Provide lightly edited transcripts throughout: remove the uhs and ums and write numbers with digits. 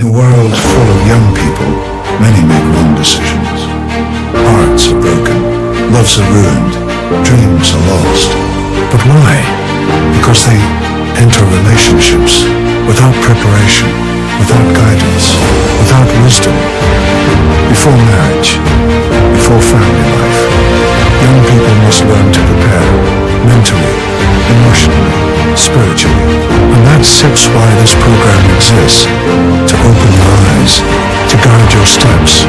a world full of young people, many make wrong decisions. Hearts are broken, loves are ruined, dreams are lost. But why? Because they enter relationships without preparation, without guidance, without wisdom. Before marriage, before family life, young people must learn to prepare mentally, emotionally, spiritually. And that's why this program exists, to open your eyes, to guide your steps,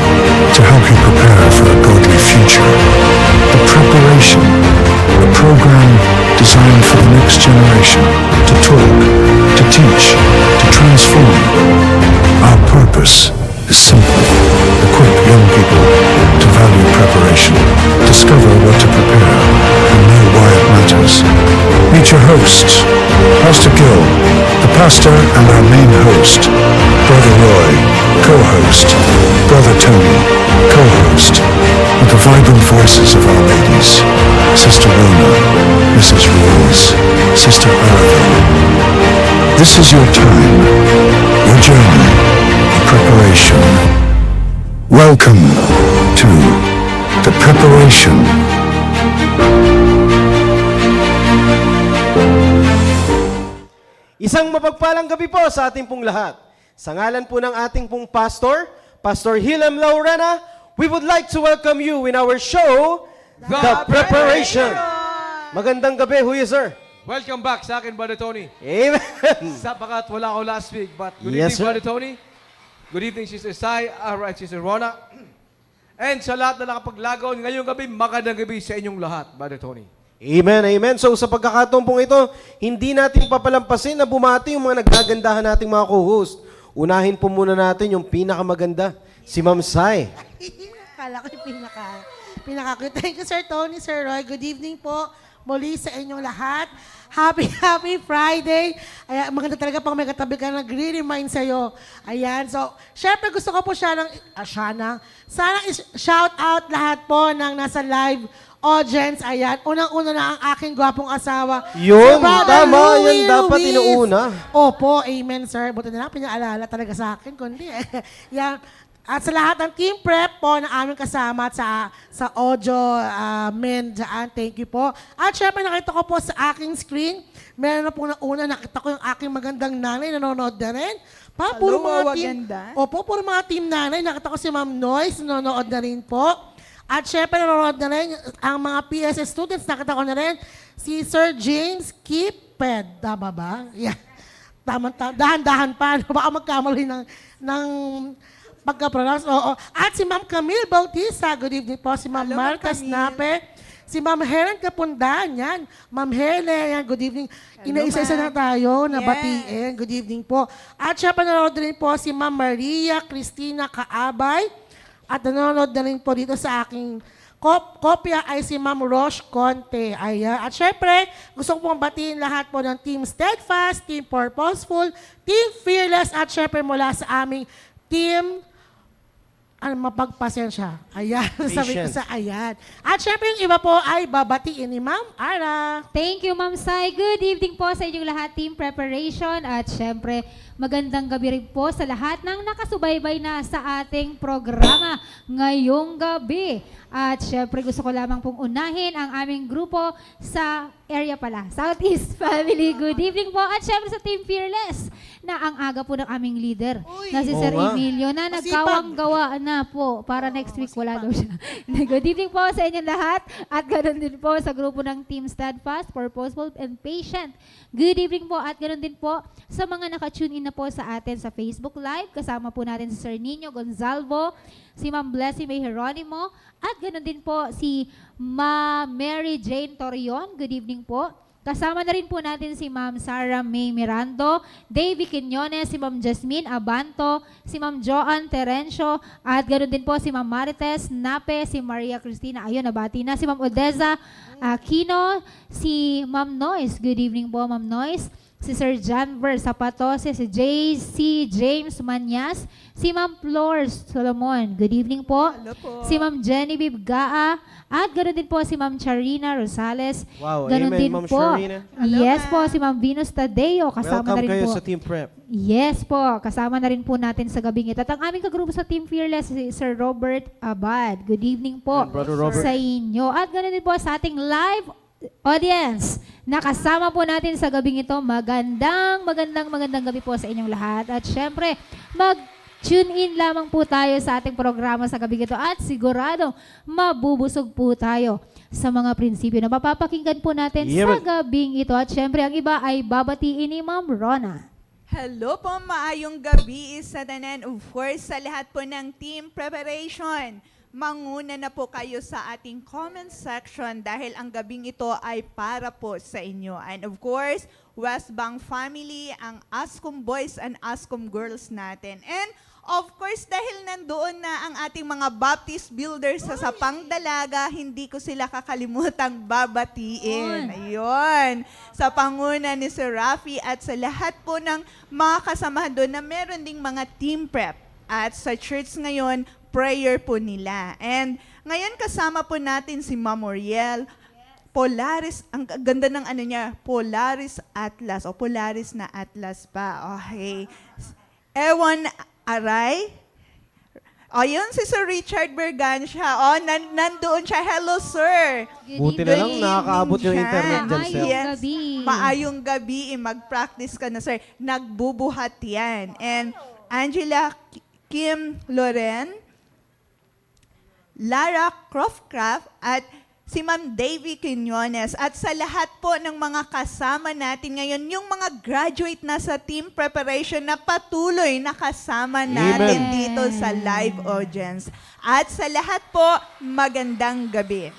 to help you prepare for a godly future. The preparation, a program designed for the next generation, to talk, to teach, to transform. Our purpose is simple: equip young people to value preparation, discover what to prepare, and know why it matters. Meet your hosts, Pastor Gill, the pastor and our main host, Brother Roy, co-host, Brother Tony, co-host, with the vibrant voices of our ladies, Sister Rona, Mrs. Rules, Sister Arthur. This is your time, your journey, your preparation. Welcome to the preparation. Isang mapagpalang gabi po sa ating pong lahat. Sa ngalan po ng ating pong pastor, Pastor Hilem Laurena, we would like to welcome you in our show, The Preparation. Magandang gabi, Huya Sir. Welcome back sa akin, Brother Tony. Amen. Sapagat wala ako last week, but good Yes, evening, sir. Brother Tony. Good evening, Sister Sai, and Sister Rona. And sa lahat na nakapaglagaw ngayong gabi, magandang gabi sa inyong lahat, Brother Tony. Amen, amen. So sa pagkakataon pong ito, hindi natin papalampasin na bumati yung mga nagagandahan nating mga co-host. Unahin po muna natin yung pinakamaganda, si Ma'am Sai. Akala ko yung pinaka-cute. Thank you, Sir Tony, Sir Roy. Good evening po muli sa inyong lahat. Happy Friday. Ayan, maganda talaga pang may katabi ka nagre-remind sa'yo. Ayan, so, syempre gusto ko po sana shout out lahat po ng nasa live audience. Ayan, unang-una na ang aking gwapong asawa. Yun, Si Brother tama, Louie yan dapat Ruiz. inuuna. Opo, amen, sir. Buti na lang, pinaalala talaga sa akin, kundi yan. At sa lahat ng team prep po na aming kasama at sa audio men dyan, thank you po. At syempre nakita ko po sa aking screen, meron na po na una, nakita ko yung aking magandang nanay, nanonood na rin. Puro mga team, opo, puro mga team nanay. Nakita ko si Ma'am Noyce, nanonood na rin po. At syempre nanonood na rin ang mga PSS students, nakita ko na rin si Sir James Kiped. Tama ba? Yeah. Tama. Dahan-dahan pa. Baka magkamali ng pagka-pronounce. Oo. At si Ma'am Camille Bautista. Good evening po. Si Ma'am Marta Snape. Si Ma'am Helen Kapundan. Yan. Ma'am Helen. Yan. Good evening. Inaisa-isa na tayo na batiin. Good evening po. At siya panonood rin po si Ma'am Maria Cristina Kaabay. At nanonood na rin po dito sa aking kopya ay si Ma'am Roche Conte. Ayan. At syempre, gusto ko pong batiin lahat po ng Team Steadfast, Team Purposeful, Team Fearless, at syempre mula sa aming Team mapagpasensya. Ayan. Sabi ko sa ayan. At syempre yung iba po ay babatiin ni Ma'am Ara. Thank you, Ma'am Sai. Good evening po sa inyong lahat, Team Preparation. At syempre, magandang gabi rin po sa lahat ng nakasubaybay na sa ating programa ngayong gabi. At syempre, gusto ko lamang pong unahin ang aming grupo sa area pala, Southeast Family. Good evening po. At syempre sa Team Fearless na ang aga po ng aming leader na si Sir Emilio na nagkawang-gawa na po para next week wala daw siya. Good evening po sa inyong lahat at ganoon din po sa grupo ng Team Steadfast, Purposeful and Patient. Good evening po at ganoon din po sa mga naka-tune in na po sa atin sa Facebook Live. Kasama po natin si Sir Nino Gonzalvo, si Ma'am Blessy May Geronimo, at ganoon din po si Ma Mary Jane Torion. Good evening po. Kasama na rin po natin si Ma'am Sarah May Mirando, Davy Quinones, si Ma'am Jasmine Abanto, si Ma'am Joanne Terencio, at ganoon din po si Ma'am Marites Nape, si Maria Cristina, ayun, nabati na, si Ma'am Odeza Aquino, si Ma'am Noyce. Good evening po, Ma'am Noyce. si Sir Janver Zapatose, si JC James Manyas, si Ma'am Flores Solomon. Good evening po. Hello po. Si Ma'am Genevieve Gaa, at ganoon din po si Ma'am Charina Rosales. Wow, Ganoon amen, din Ma'am po. Charina. Yes po, si Ma'am Venus Tadeo, kasama Welcome na rin kayo po. sa Team Prep. Yes po, kasama na rin po natin sa gabing ito. At ang aming kagrupo sa Team Fearless, si Sir Robert Abad. Good evening po And Brother Robert. sa inyo. At ganoon din po sa ating live audience. Nakasama po natin sa gabing ito. Magandang gabi po sa inyong lahat. At syempre, mag-tune in lamang po tayo sa ating programa sa gabing ito. At sigurado, mabubusog po tayo sa mga prinsipyo na mapapakinggan po natin sa gabing ito. At syempre, ang iba ay babatiin ni Ma'am Rona. Hello po, maayong gabi sa tanan. Of course, sa lahat po ng team preparation. Manguna na po kayo sa ating comment section dahil ang gabing ito ay para po sa inyo. And of course, West Bank family, ang Ascom boys and Ascom girls natin. And of course, dahil nandoon na ang ating mga Baptist builders sa Sapang Dalaga, hindi ko sila kakalimutang babatiin. Ayun. Sa panguna ni Sir Rafi at sa lahat po ng mga kasamahan doon na meron ding mga team prep. At sa church ngayon, prayer po nila. And ngayon kasama po natin si Ma'am Oriel. Polaris, ang ganda ng ano niya, Polaris Atlas o Polaris na Atlas pa. Okay. Ewan Aray. O yun si Sir Richard Bergancia. O, nandoon siya. Hello, sir. Buti na lang evening nakakaabot yung siya. internet dyan, sir. Maayong gabi. Maayong gabi. Mag-practice ka na, sir. Nagbubuhat yan. And Angela Kim Loren, Lara Croftcraft, at si Ma'am Davy Quinones. At sa lahat po ng mga kasama natin ngayon, yung mga graduate na sa team preparation na patuloy na kasama natin Amen. dito sa live audience. At sa lahat po, magandang gabi.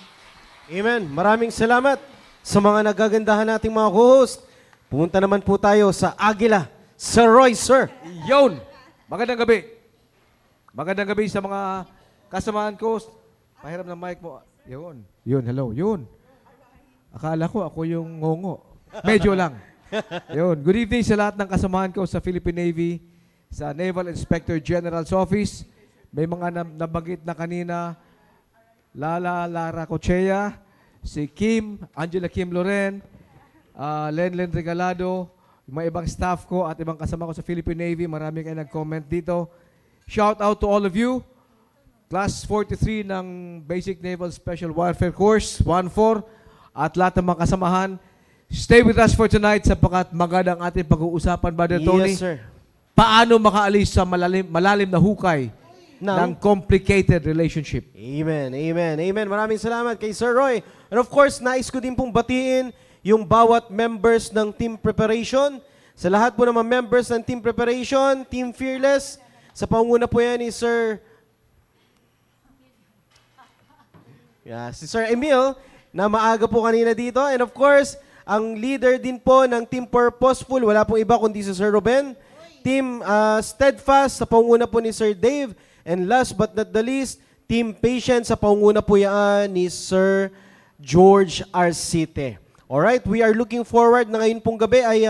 Amen. Maraming salamat sa mga nagagandahan nating mga co-host. Pumunta naman po tayo sa Aguila. Sir Roy, sir. Yun! Magandang gabi. Magandang gabi sa mga kasamahan ko. Pahiram ng mic mo. Yun. Yun, hello. Yun. Akala ko ako yung ngongo. Medyo lang. Yun. Good evening sa lahat ng kasamahan ko sa Philippine Navy, sa Naval Inspector General's Office. May mga nabanggit na kanina, Lara Cochea, si Kim, Angela Kim Loren, Lenlen Regalado, yung mga ibang staff ko at ibang kasama ko sa Philippine Navy. Marami kayo nag-comment dito. Shout out to all of you. Class 43 ng Basic Naval Special Warfare Course, 1-4, at lahat ng mga kasamahan. Stay with us for tonight sapagkat magandang ating pag-uusapan, Brother Tony. Yes, sir. Paano makaalis sa malalim na hukay ng complicated relationship. Amen, amen, amen. Maraming salamat kay Sir Roy. And of course, nais ko din pong batiin yung bawat members ng Team Preparation. Sa lahat po ng mga members ng Team Preparation, Team Fearless, sa panguna po yan ni Sir si Sir Emil, na maaga po kanina dito. And of course, ang leader din po ng Team Purposeful, wala pong iba kundi si Sir Ruben. Team Steadfast, sa panguna po ni Sir Dave. And last but not the least, Team Patient, sa panguna po yan ni Sir George Arcite. Alright, we are looking forward na ngayon pong gabi ay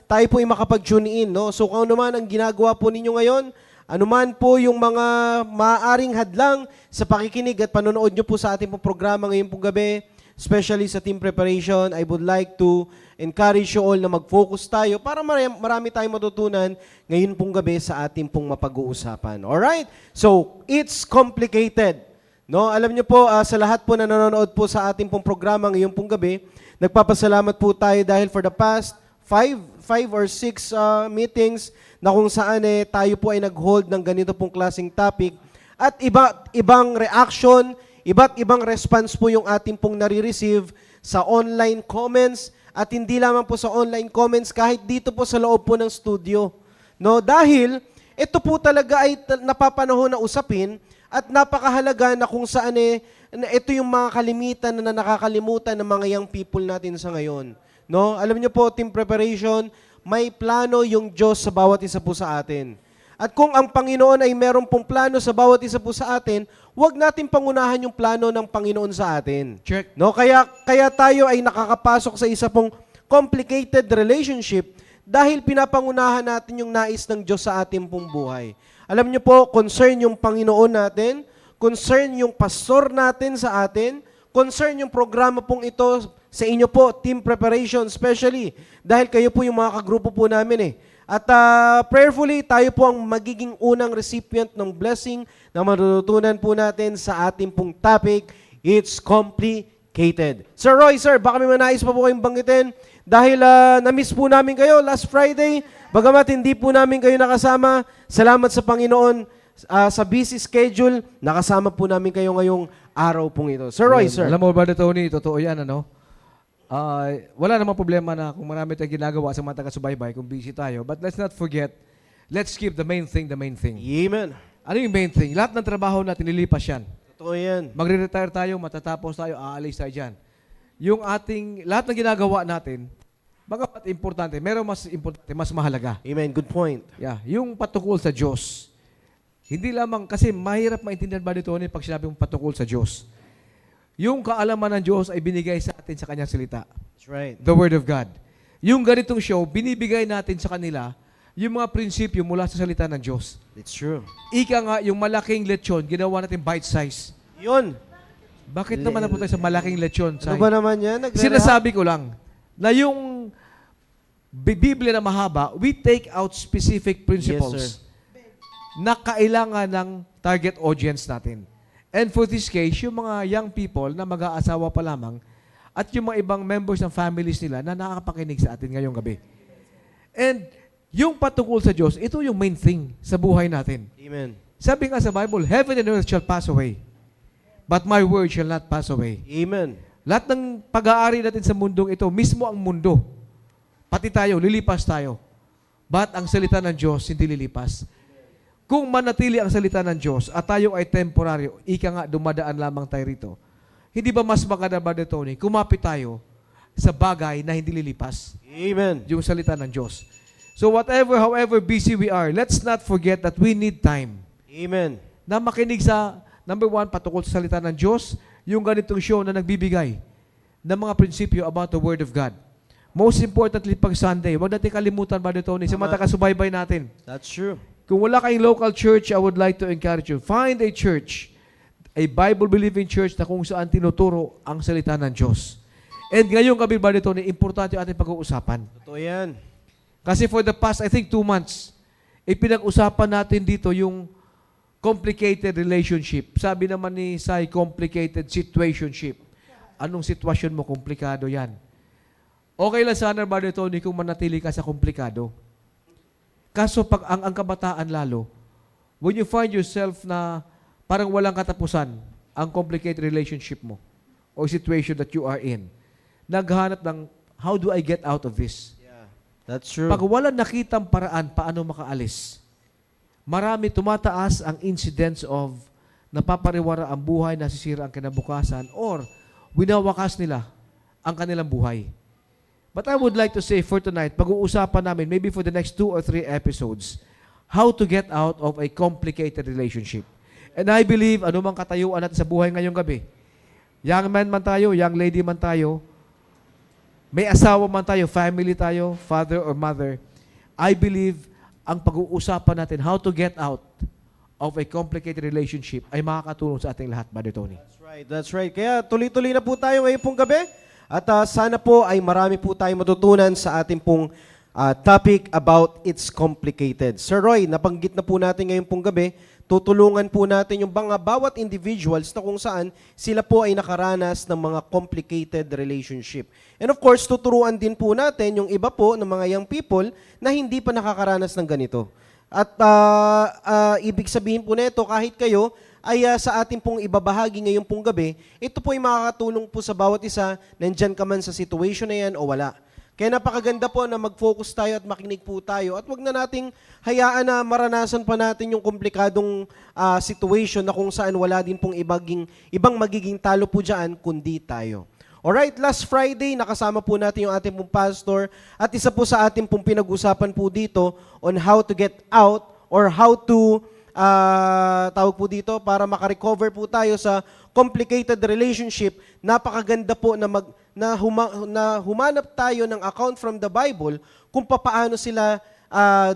tayo po ay makapag-tune in. No? So kung ano man ang ginagawa po ninyo ngayon, anuman po yung mga maaaring hadlang sa pakikinig at panonood nyo po sa ating pong programa ngayon pong gabi, especially sa Team Preparation, I would like to encourage you all na mag-focus tayo para marami tayong matutunan ngayon pong gabi sa ating pong mapag-uusapan. Alright? So, it's complicated. No? Alam nyo po, sa lahat po na nanonood po sa ating pong programa ngayon pong gabi, nagpapasalamat po tayo dahil for the past 5 or 6 meetings na kung saan tayo po ay nag-hold ng ganito pong klaseng topic at ibang reaction, iba't ibang response po yung ating pong nare-receive sa online comments at hindi lamang po sa online comments, kahit dito po sa loob po ng studio. No? Dahil ito po talaga ay napapanahon na usapin at napakahalaga na kung saan ito yung mga kalimitan na nakakalimutan ng mga young people natin sa ngayon. No? Alam niyo po, Team Preparation, may plano yung Diyos sa bawat isa po sa atin. At kung ang Panginoon ay meron pong plano sa bawat isa po sa atin, huwag natin pangunahan yung plano ng Panginoon sa atin. Check. No? Kaya tayo ay nakakapasok sa isa pong complicated relationship dahil pinapangunahan natin yung nais ng Diyos sa ating pong buhay. Alam niyo po, concern yung Panginoon natin, concern yung pastor natin sa atin, concern yung programa pong ito sa inyo po, team preparation especially, dahil kayo po yung mga kagrupo po namin eh. At prayerfully, tayo po ang magiging unang recipient ng blessing na matututunan po natin sa ating pong topic, It's Complicated. Sir Roy, sir, baka may manais pa po kayong banggitin dahil na-miss po namin kayo last Friday. Bagamat hindi po namin kayo nakasama, salamat sa Panginoon sa busy schedule, nakasama po namin kayo ngayong araw pong ito. Sir Roy, sir. Alam mo ba, Tony, totoo yan, ano? Wala namang problema na kung marami tayong ginagawa sa mga taga-subaybay, kung busy tayo. But let's not forget, let's keep the main thing the main thing. Amen. Ano yung main thing? Lahat ng trabaho natin, nilipas yan. Totoo yan. Magre-retire tayo, matatapos tayo, aalis tayo dyan. Yung lahat ng ginagawa natin, bagamat importante, meron mas importante, mas mahalaga. Amen. Good point. Yeah, yung patungkol sa Diyos. Hindi lamang, kasi mahirap maintindihan ba dito pag sinabi mong patungkol sa Diyos. Yung kaalaman ng Diyos ay binigay sa atin sa Kanyang salita. That's right. The Word of God. Yung ganitong show, binibigay natin sa kanila yung mga prinsipyo mula sa salita ng Diyos. It's true. Ika nga, yung malaking lechon, ginawa natin bite size. Yun. Bakit naman napunta sa malaking lechon? Ano ba naman yan? Sinasabi ko lang na yung Biblia na mahaba, we take out specific principles na kailangan ng target audience natin. And for this case, yung mga young people na mag-aasawa pa lamang at yung mga ibang members ng families nila na nakakapakinig sa atin ngayong gabi. And yung patungkol sa Diyos, ito yung main thing sa buhay natin. Amen. Sabi nga sa Bible, heaven and earth shall pass away, but my word shall not pass away. Amen. Lahat ng pag-aari natin sa mundong ito, mismo ang mundo, pati tayo, lilipas tayo. But ang salita ng Diyos, hindi lilipas. Kung manatili ang salita ng Diyos at tayo ay temporaryo, ika nga dumadaan lamang tayo rito, hindi ba mas maganda ba, Tony, kumapit tayo sa bagay na hindi lilipas? Amen. Yung salita ng Diyos. So however busy we are, let's not forget that we need time Amen. na makinig sa, number one, patungkol sa salita ng Diyos, yung ganitong show na nagbibigay ng mga prinsipyo about the Word of God. Most importantly, pag Sunday, huwag natin kalimutan ba, Tony, sa mga taga-subaybay natin. That's true. Kung wala kayong local church, I would like to encourage you, find a church, a Bible-believing church na kung saan tinuturo ang salita ng Diyos. And ngayong gabi ba nito, importante ang ating pag-uusapan. Totoo yan. Kasi for the past, I think 2 months, pinag-usapan natin dito yung complicated relationship. Sabi naman ni Sai, complicated situationship. Anong sitwasyon mo, komplikado yan. Okay lang sana ba nito kung manatili ka sa komplikado. Kaso pag ang kabataan lalo, when you find yourself na parang walang katapusan ang complicated relationship mo or situation that you are in, naghahanap ng, how do I get out of this? Yeah. That's true. Pag wala nakitang paraan paano makaalis, marami tumataas ang incidents of napapariwara ang buhay, nasisira ang kinabukasan, or winawakas nila ang kanilang buhay. But I would like to say for tonight, pag-uusapan namin, maybe for the next 2 or 3 episodes, how to get out of a complicated relationship. And I believe, anumang katayuan natin sa buhay ngayong gabi, young man man tayo, young lady man tayo, may asawa man tayo, family tayo, father or mother, I believe, ang pag-uusapan natin, how to get out of a complicated relationship, ay makakatulong sa ating lahat, Brother Tony. That's right. That's right. Kaya tuloy-tuloy na po tayo ngayon pong gabi. At sana po ay marami po tayong matutunan sa ating pong topic about It's Complicated. Sir Roy, nabanggit na po natin ngayon pong gabi, tutulungan po natin yung bawat individuals na kung saan sila po ay nakaranas ng mga complicated relationship. And of course, tuturuan din po natin yung iba po ng mga young people na hindi pa nakakaranas ng ganito. At ibig sabihin po nito, kahit kayo ay sa ating pong ibabahagi ngayon pong gabi, ito po ay makakatulong po sa bawat isa, nandyan ka man sa situation na yan o wala. Kaya napakaganda po na mag-focus tayo at makinig po tayo at wag na nating hayaan na maranasan pa natin yung komplikadong situation na kung saan wala din pong ibang magiging talo po dyan kundi tayo. Alright, last Friday, nakasama po natin yung ating pong pastor at isa po sa ating pong pinag-usapan po dito on how to get out or how to tawag po dito, para makarecover po tayo sa complicated relationship. Napakaganda po na na humanap tayo ng account from the Bible kung papaano sila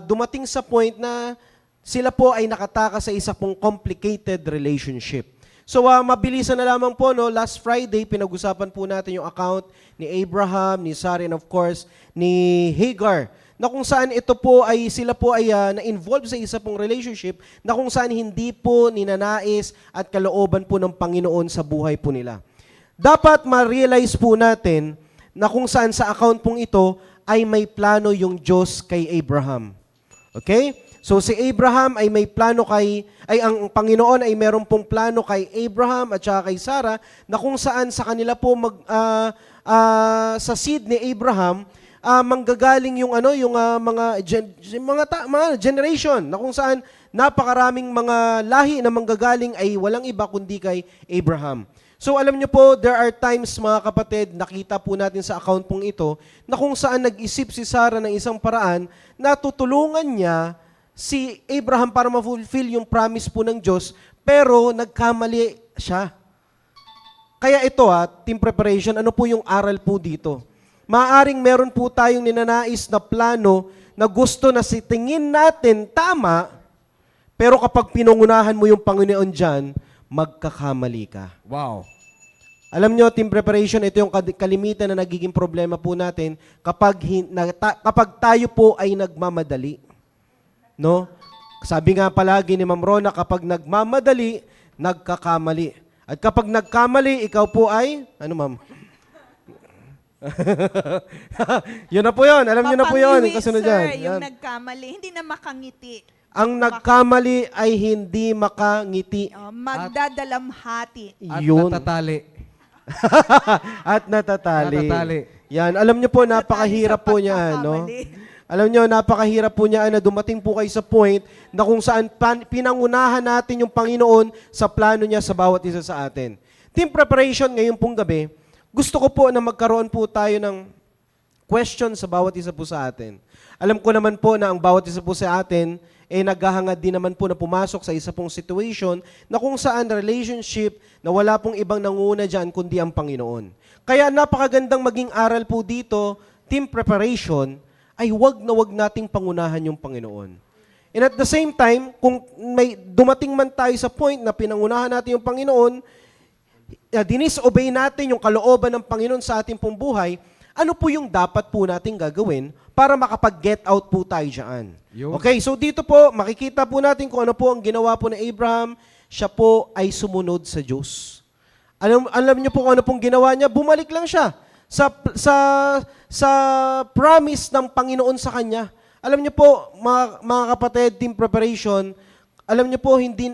dumating sa point na sila po ay nakataka sa isa pong complicated relationship. So mabilisan na lamang po, no, last Friday pinag-usapan po natin yung account ni Abraham, ni Sarah, and of course ni Hagar, na kung saan sila po ay na-involve sa isa pong relationship na kung saan hindi po ninanais at kalooban po ng Panginoon sa buhay po nila. Dapat ma-realize po natin na kung saan sa account pong ito ay may plano yung Diyos kay Abraham. Okay? So si Abraham ay may plano ang Panginoon ay meron pong plano kay Abraham at saka kay Sarah na kung saan sa kanila po sa seed ni Abraham manggagaling yung mga generation na kung saan napakaraming mga lahi na manggagaling ay walang iba kundi kay Abraham. So alam niyo po, there are times mga kapatid, nakita po natin sa account pong ito, na kung saan nag-isip si Sarah ng isang paraan na tutulungan niya si Abraham para ma-fulfill yung promise po ng Diyos, pero nagkamali siya. Kaya ito team preparation, ano po yung aral po dito? Maaring meron po tayong ninanais na plano na gusto na si tingin natin tama, pero kapag pinungunahan mo yung Panginoon dyan, magkakamali ka. Wow. Alam nyo, team preparation, ito yung kalimitan na nagiging problema po natin kapag tayo po ay nagmamadali. No? Sabi nga palagi ni Ma'am Rona, kapag nagmamadali, nagkakamali. At kapag nagkamali, ikaw po ay, ano ma'am? Yun na po yun. Alam nyo na po yun. Mapangiwi, Kasunod sir, yan. yung Yan. nagkamali, hindi na makangiti. Ang nagkamali ay hindi makangiti. Magdadalamhati. At Yun. natatali. At natatali. Natatali. Yan. Alam nyo po, napakahirap po niya. No? Alam nyo, napakahirap po niya na dumating po kayo sa point na kung saan pinangunahan natin yung Panginoon sa plano niya sa bawat isa sa atin. Team preparation ngayon pong gabi, gusto ko po na magkaroon po tayo ng question sa bawat isa po sa atin. Alam ko naman po na ang bawat isa po sa atin naghahangad din naman po na pumasok sa isa pong situation na kung saan relationship na wala pong ibang nanguna dyan kundi ang Panginoon. Kaya napakagandang maging aral po dito, team preparation, ay wag na wag nating pangunahan yung Panginoon. And at the same time, kung may dumating man tayo sa point na pinangunahan natin yung Panginoon, dinisobey natin yung kalooban ng Panginoon sa ating pong buhay, ano po yung dapat po nating gagawin para makapag-get out po tayo dyan? Yun. Okay, so dito po, makikita po natin kung ano po ang ginawa po ni Abraham. Siya po ay sumunod sa Diyos. Alam niyo po kung ano pong ginawa niya? Bumalik lang siya sa promise ng Panginoon sa kanya. Alam niyo po, mga kapatid, team preparation, alam niyo po, hindi,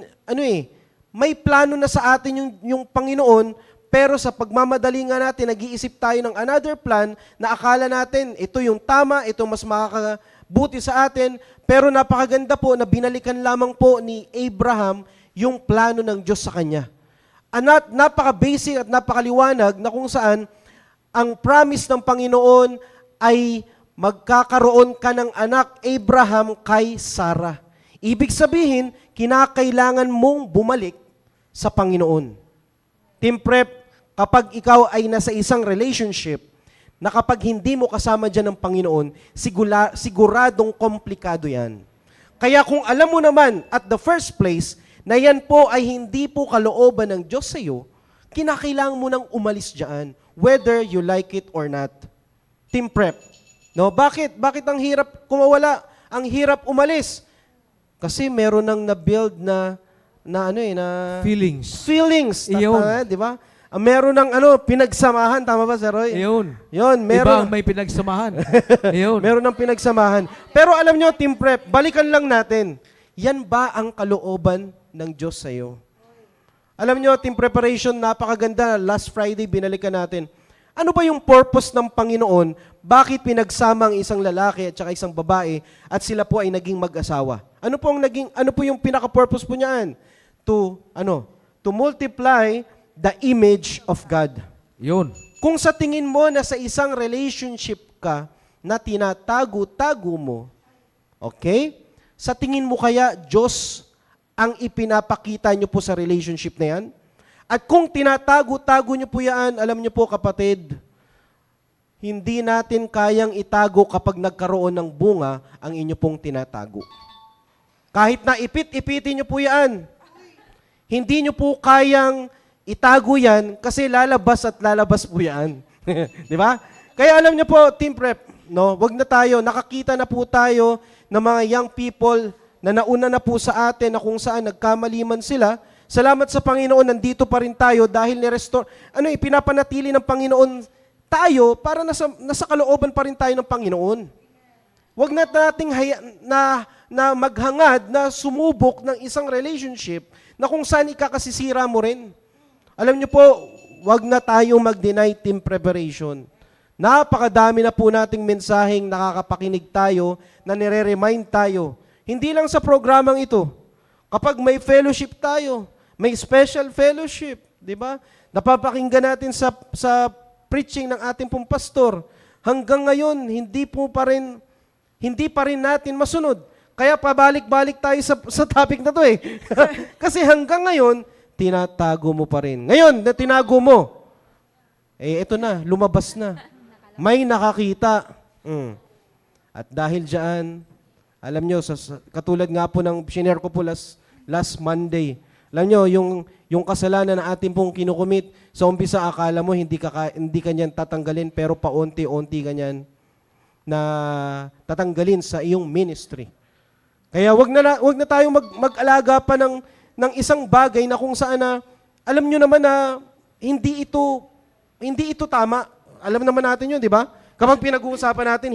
may plano na sa atin yung Panginoon, pero sa pagmamadali nga natin, nag-iisip tayo ng another plan na akala natin, ito yung tama, ito mas makakabuti sa atin, pero napakaganda po na binalikan lamang po ni Abraham yung plano ng Diyos sa kanya. Napaka-basic at napakaliwanag na kung saan ang promise ng Panginoon ay magkakaroon ka ng anak, Abraham, kay Sarah. Ibig sabihin, kinakailangan mong bumalik sa Panginoon. Team Prep, kapag ikaw ay nasa isang relationship, na kapag hindi mo kasama dyan ng Panginoon, siguradong komplikado yan. Kaya kung alam mo naman at the first place, na yan po ay hindi po kalooban ng Diyos sa iyo, kinakailangan mo nang umalis dyan, whether you like it or not. Team Prep. No, bakit? Bakit ang hirap kumawala? Ang hirap umalis? Kasi meron nang na-build na Feelings. Iyon. Di ba? Meron ng pinagsamahan, tama ba, Sir Roy? Iyon. Yun, meron. Ibang may pinagsamahan. Iyon. Meron ng pinagsamahan. Pero alam nyo, Team Prep, balikan lang natin. Yan ba ang kalooban ng Diyos sa iyo? Alam nyo, Team Preparation, napakaganda. Last Friday, binalikan natin. Ano ba yung purpose ng Panginoon? Bakit pinagsama ang isang lalaki at saka isang babae at sila po ay naging mag-asawa? Ano po yung pinaka-purpose po niyan? To multiply the image of God. Yun. Kung sa tingin mo na sa isang relationship ka na tinatago-tago mo, okay? Sa tingin mo kaya Diyos ang ipinapakita nyo po sa relationship na yan? At kung tinatago-tago nyo po yan, alam nyo po kapatid, hindi natin kayang itago kapag nagkaroon ng bunga ang inyo pong tinatago. Kahit na ipit-ipitin nyo po yan, hindi nyo po kayang itago yan kasi lalabas at lalabas po yan. Di ba? Kaya alam nyo po, Team Prep, no, wag na tayo, nakakita na po tayo ng mga young people na nauna na po sa atin na kung saan nagkamali man sila. Salamat sa Panginoon, nandito pa rin tayo dahil ni-restore, ipinapanatili ng Panginoon tayo para nasa kalooban pa rin tayo ng Panginoon. Huwag na nating na maghangad na sumubok ng isang relationship na kung saan ikakasisira mo rin. Alam niyo po, huwag na tayong mag-deny team preparation. Napakadami na po nating mensaheng nakakapakinig tayo na nire-remind tayo. Hindi lang sa programang ito. Kapag may fellowship tayo, may special fellowship, di ba? Napapakinggan natin sa preaching ng ating pong pastor. Hanggang ngayon, hindi pa rin natin masunod. Kaya pabalik-balik tayo sa topic na to eh. Kasi hanggang ngayon, tinatago mo pa rin. Ngayon, na tinago mo, eto na, lumabas na. May nakakita. At dahil dyan, alam nyo, katulad nga po ng shinare ko po last Monday, alam nyo, yung kasalanan na ating pong kinukumit, sa umpisa akala mo hindi ka niyan tatanggalin, pero paunti-unti ka niyan na tatanggalin sa iyong ministry. Kaya wag na tayong mag-alaga pa ng isang bagay na kung saan na, alam nyo naman na hindi ito tama. Alam naman natin yun, di ba? Kapag pinag-uusapan natin,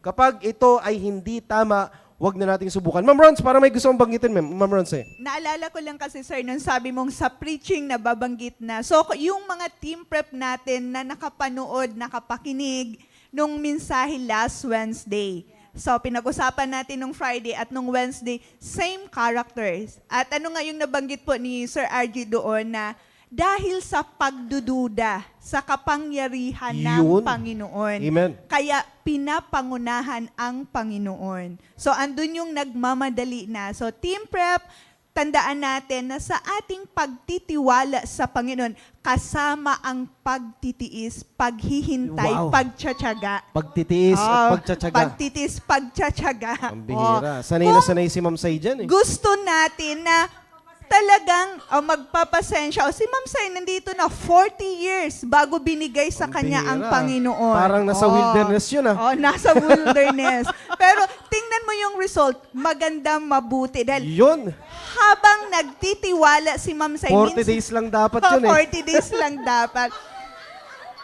kapag ito ay hindi tama, wag na nating subukan. Ma'am Rons, para may gusto mong banggitin, Ma'am Rons eh. Naalala ko lang kasi, sir, nung sabi mong sa preaching na babanggit na. So, yung mga team prep natin na nakapanood, nakapakinig nung mensahe last Wednesday. So, pinag-usapan natin nung Friday at nung Wednesday, same characters. At ano nga yung nabanggit po ni Sir RG doon na dahil sa pagdududa sa kapangyarihan ng Yun. Panginoon. Amen. Kaya pinapangunahan ang Panginoon. So, andun yung nagmamadali na. So, team prep, tandaan natin na sa ating pagtitiwala sa Panginoon, kasama ang pagtitiis, paghihintay, Wow. pagtsatsaga. Pagtitiis at pagtsatsaga. Pagtitiis, pagtsatsaga. Ang bihira. Sanay na sanay si Ma'am Say dyan eh. Gusto natin na talagang magpapasensya. O si Ma'am Say, nandito na 40 years bago binigay sa kanya bihira. ang Panginoon. Parang nasa wilderness yun ah. Oh, nasa wilderness. Pero tingnan mo yung result, maganda, mabuti. Dahil Yun. habang nagtitiwala si Ma'am Say, 40 days lang dapat yun eh. 40 days lang dapat.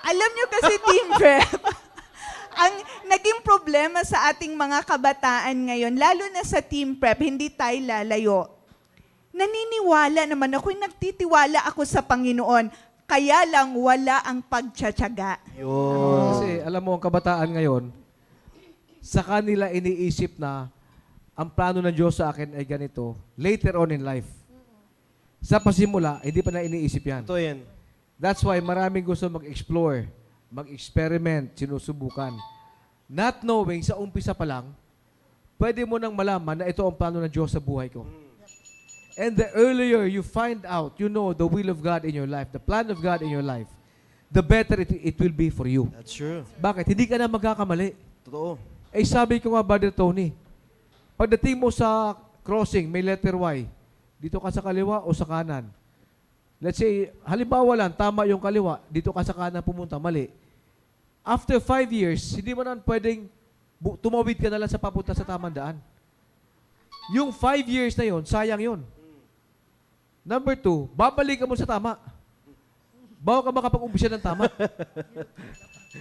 Alam nyo kasi, Team Prep, ang naging problema sa ating mga kabataan ngayon, lalo na sa Team Prep, hindi tayo lalayo. Naniniwala naman ako, nagtitiwala ako sa Panginoon, kaya lang wala ang pagtsatsaga. Yun. Kasi alam mo, ang kabataan ngayon, sa kanila iniisip na ang plano ng Diyos sa akin ay ganito, later on in life. Sa pasimula, hindi pa na iniisip yan. Ito yan. That's why maraming gusto mag-explore, mag-experiment, sinusubukan. Not knowing, sa umpisa pa lang, pwede mo nang malaman na ito ang plano ng Diyos sa buhay ko. And the earlier you find out, you know the will of God in your life, the plan of God in your life, the better it will be for you. That's true. Bakit? Hindi ka na magkakamali. Totoo. Eh sabi ko nga, Brother Tony, pagdating mo sa crossing, may letter Y, dito ka sa kaliwa o sa kanan. Let's say, halimbawa lang, tama yung kaliwa, dito ka sa kanan pumunta, mali. After 5 years, hindi mo na pwedeng tumawid ka na lang sa papunta sa tamang daan. Yung 5 years na yon, sayang yon. Number 2, babalik ka mo sa tama. Bago ka makapag-umpisa ng tama.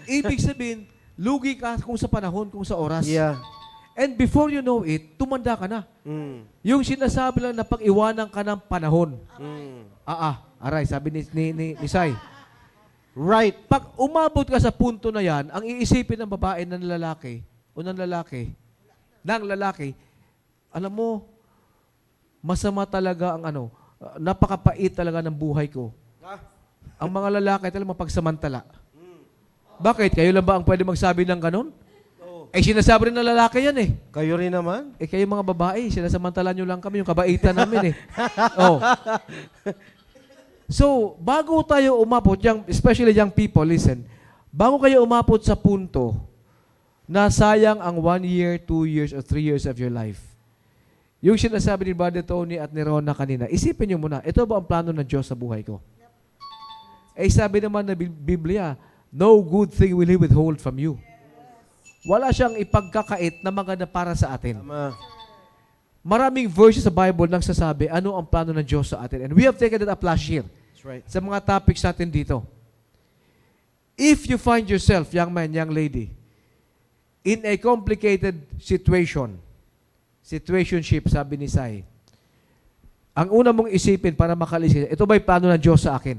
Ibig sabihin, lugi ka kung sa panahon, kung sa oras. Yeah. And before you know it, tumanda ka na. Yung sinasabi lang na pag-iwanan ka ng panahon. Aray, sabi ni Sai. Right. Pag umabot ka sa punto na yan, ang iisipin ng babae ng lalaki, o ng lalaki, alam mo, masama talaga ang napakapait talaga ng buhay ko. Ang mga lalaki talaga mapagsamantala. Bakit? Kayo lang ba ang pwede magsabi ng ganon? Eh, sinasabi rin ng lalaki yan eh. Kayo rin naman. Eh, kayo mga babae, sinasamantala nyo lang kami, yung kabaitan namin eh. Oh. So, bago tayo umabot, especially young people, listen, Bago kayo umabot sa punto na sayang ang 1 year, 2 years, or 3 years of your life. Yung sinasabi ni Brother Tony at ni Rona kanina, isipin nyo muna, ito ba ang plano ng Diyos sa buhay ko? Eh sabi naman na Biblia, no good thing will He withhold from you. Wala siyang ipagkakait na maganda para sa atin. Tama. Maraming verses sa Bible nang sasabi ano ang plano ng Diyos sa atin. And we have taken that up last year That's right. sa mga topics natin dito. If you find yourself, young man, young lady, in a complicated situationship, sabi ni Sai, ang una mong isipin para makalis, ito ba'y plano ng Diyos sa akin?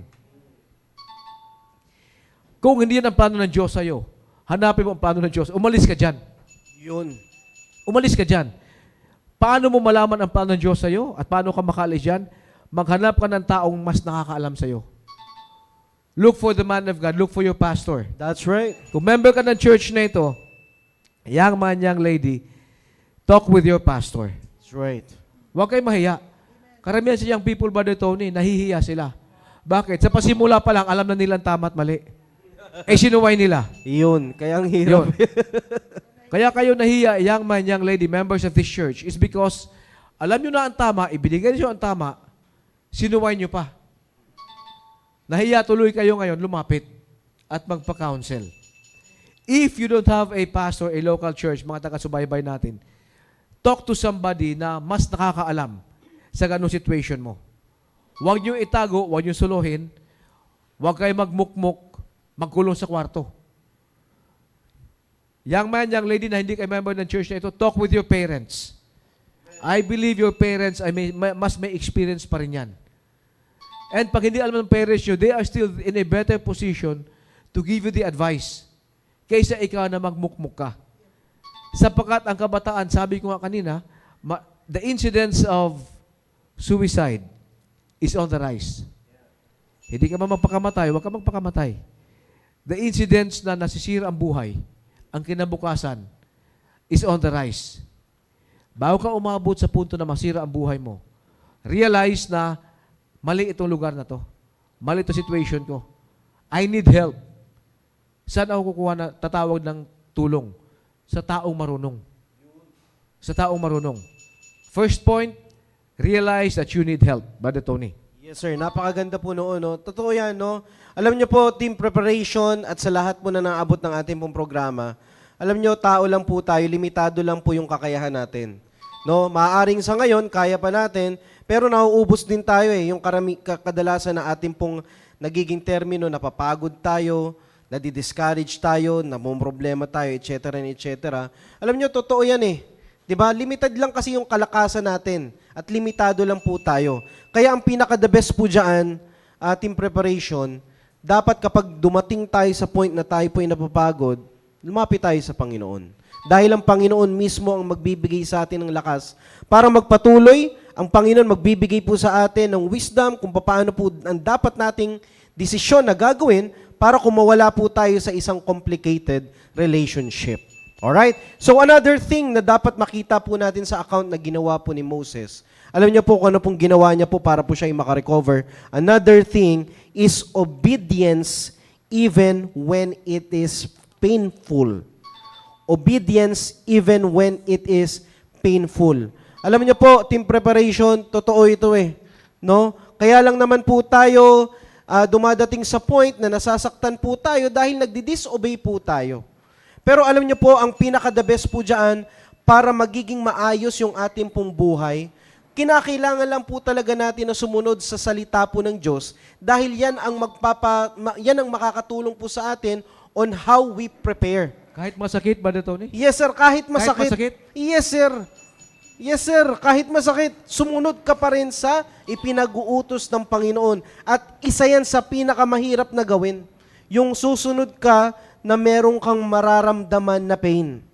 Kung hindi yan ang plano ng Diyos sa'yo, hanapin mo ang plano ng Diyos, umalis ka dyan. Yun. Umalis ka dyan. Paano mo malaman ang plano ng Diyos sa'yo at paano ka makaalis dyan? Maghanap ka ng taong mas nakakaalam sa'yo. Look for the man of God. Look for your pastor. That's right. Kung member ka ng church na ito, young man, young lady, talk with your pastor. That's right. Huwag kayo mahiya. Karamihan sa young people, Brother Tony, nahihiya sila. Bakit? Sa pasimula pa lang, alam na nilang tama at mali. Sinuway nila. Yun. Kaya ang hirap. Yun. Kaya kayo nahiya, young man, young lady, members of this church, is because alam nyo na ang tama, ibinigay nyo ang tama, sinuway nyo pa. Nahiya tuloy kayo ngayon, lumapit at magpa-counsel. If you don't have a pastor, a local church, mga taga-subaybay natin, talk to somebody na mas nakakaalam sa ganung situation mo. Huwag nyo itago, huwag nyo suluhin, huwag kayo magmukmuk, magkulong sa kwarto. Young man, young lady na hindi kayo member ng church na ito, talk with your parents. I believe your parents mas may experience pa rin yan. And pag hindi alam ng parents nyo, they are still in a better position to give you the advice kaysa ikaw na magmukmuk ka. Sapagkat ang kabataan, sabi ko nga kanina, the incidence of suicide is on the rise. Hindi ka man magpakamatay, huwag ka magpakamatay. The incidence na nasisira ang buhay, ang kinabukasan, is on the rise. Bago ka umabot sa punto na masira ang buhay mo, realize na mali itong lugar na to. Mali itong situation ko. I need help. Saan ako tatawag ng tulong? Sa taong marunong. Sa taong marunong. First point, realize that you need help, Brother Tony. Yes, sir. Napakaganda po noon. No? Totoo yan, no? Alam niyo po, team preparation at sa lahat po na naabot ng ating pong programa, alam niyo, tao lang po tayo, limitado lang po yung kakayahan natin. No? Maaaring sa ngayon, kaya pa natin, pero nauubos din tayo eh. Yung kadalasan na ating pong nagiging termino, napapagod tayo, nadi-discourage tayo, namumroblema tayo, etc. etc. Alam niyo, totoo yan eh. 'Di ba? Limited lang kasi yung kalakasan natin at limitado lang po tayo. Kaya ang pinaka-the best po diyan, team preparation, dapat kapag dumating tayo sa point na tayo po ay napapagod, lumapit tayo sa Panginoon. Dahil ang Panginoon mismo ang magbibigay sa atin ng lakas para magpatuloy. Ang Panginoon magbibigay po sa atin ng wisdom kung paano po ang dapat nating desisyon na gagawin para kumawala po tayo sa isang complicated relationship. Alright? So another thing na dapat makita po natin sa account na ginawa po ni Moses, alam niyo po kung ano pong ginawa niya po para po siya ay makarecover. Another thing is obedience even when it is painful. Obedience even when it is painful. Alam niyo po, team preparation, totoo ito eh. No? Kaya lang naman po tayo dumadating sa point na nasasaktan po tayo dahil nagdi-disobey po tayo. Pero alam niyo po, ang pinaka-the best po dyan, para magiging maayos yung ating pong buhay, kinakailangan lang po talaga natin na sumunod sa salita po ng Diyos dahil yan ang makakatulong po sa atin on how we prepare. Kahit masakit, Brother Tony? Yes, sir. Kahit masakit. masakit? Yes, sir. Yes, sir. Kahit masakit, sumunod ka pa rin sa ipinag-uutos ng Panginoon. At isa yan sa pinakamahirap na gawin. Yung susunod ka na merong kang mararamdaman na pain.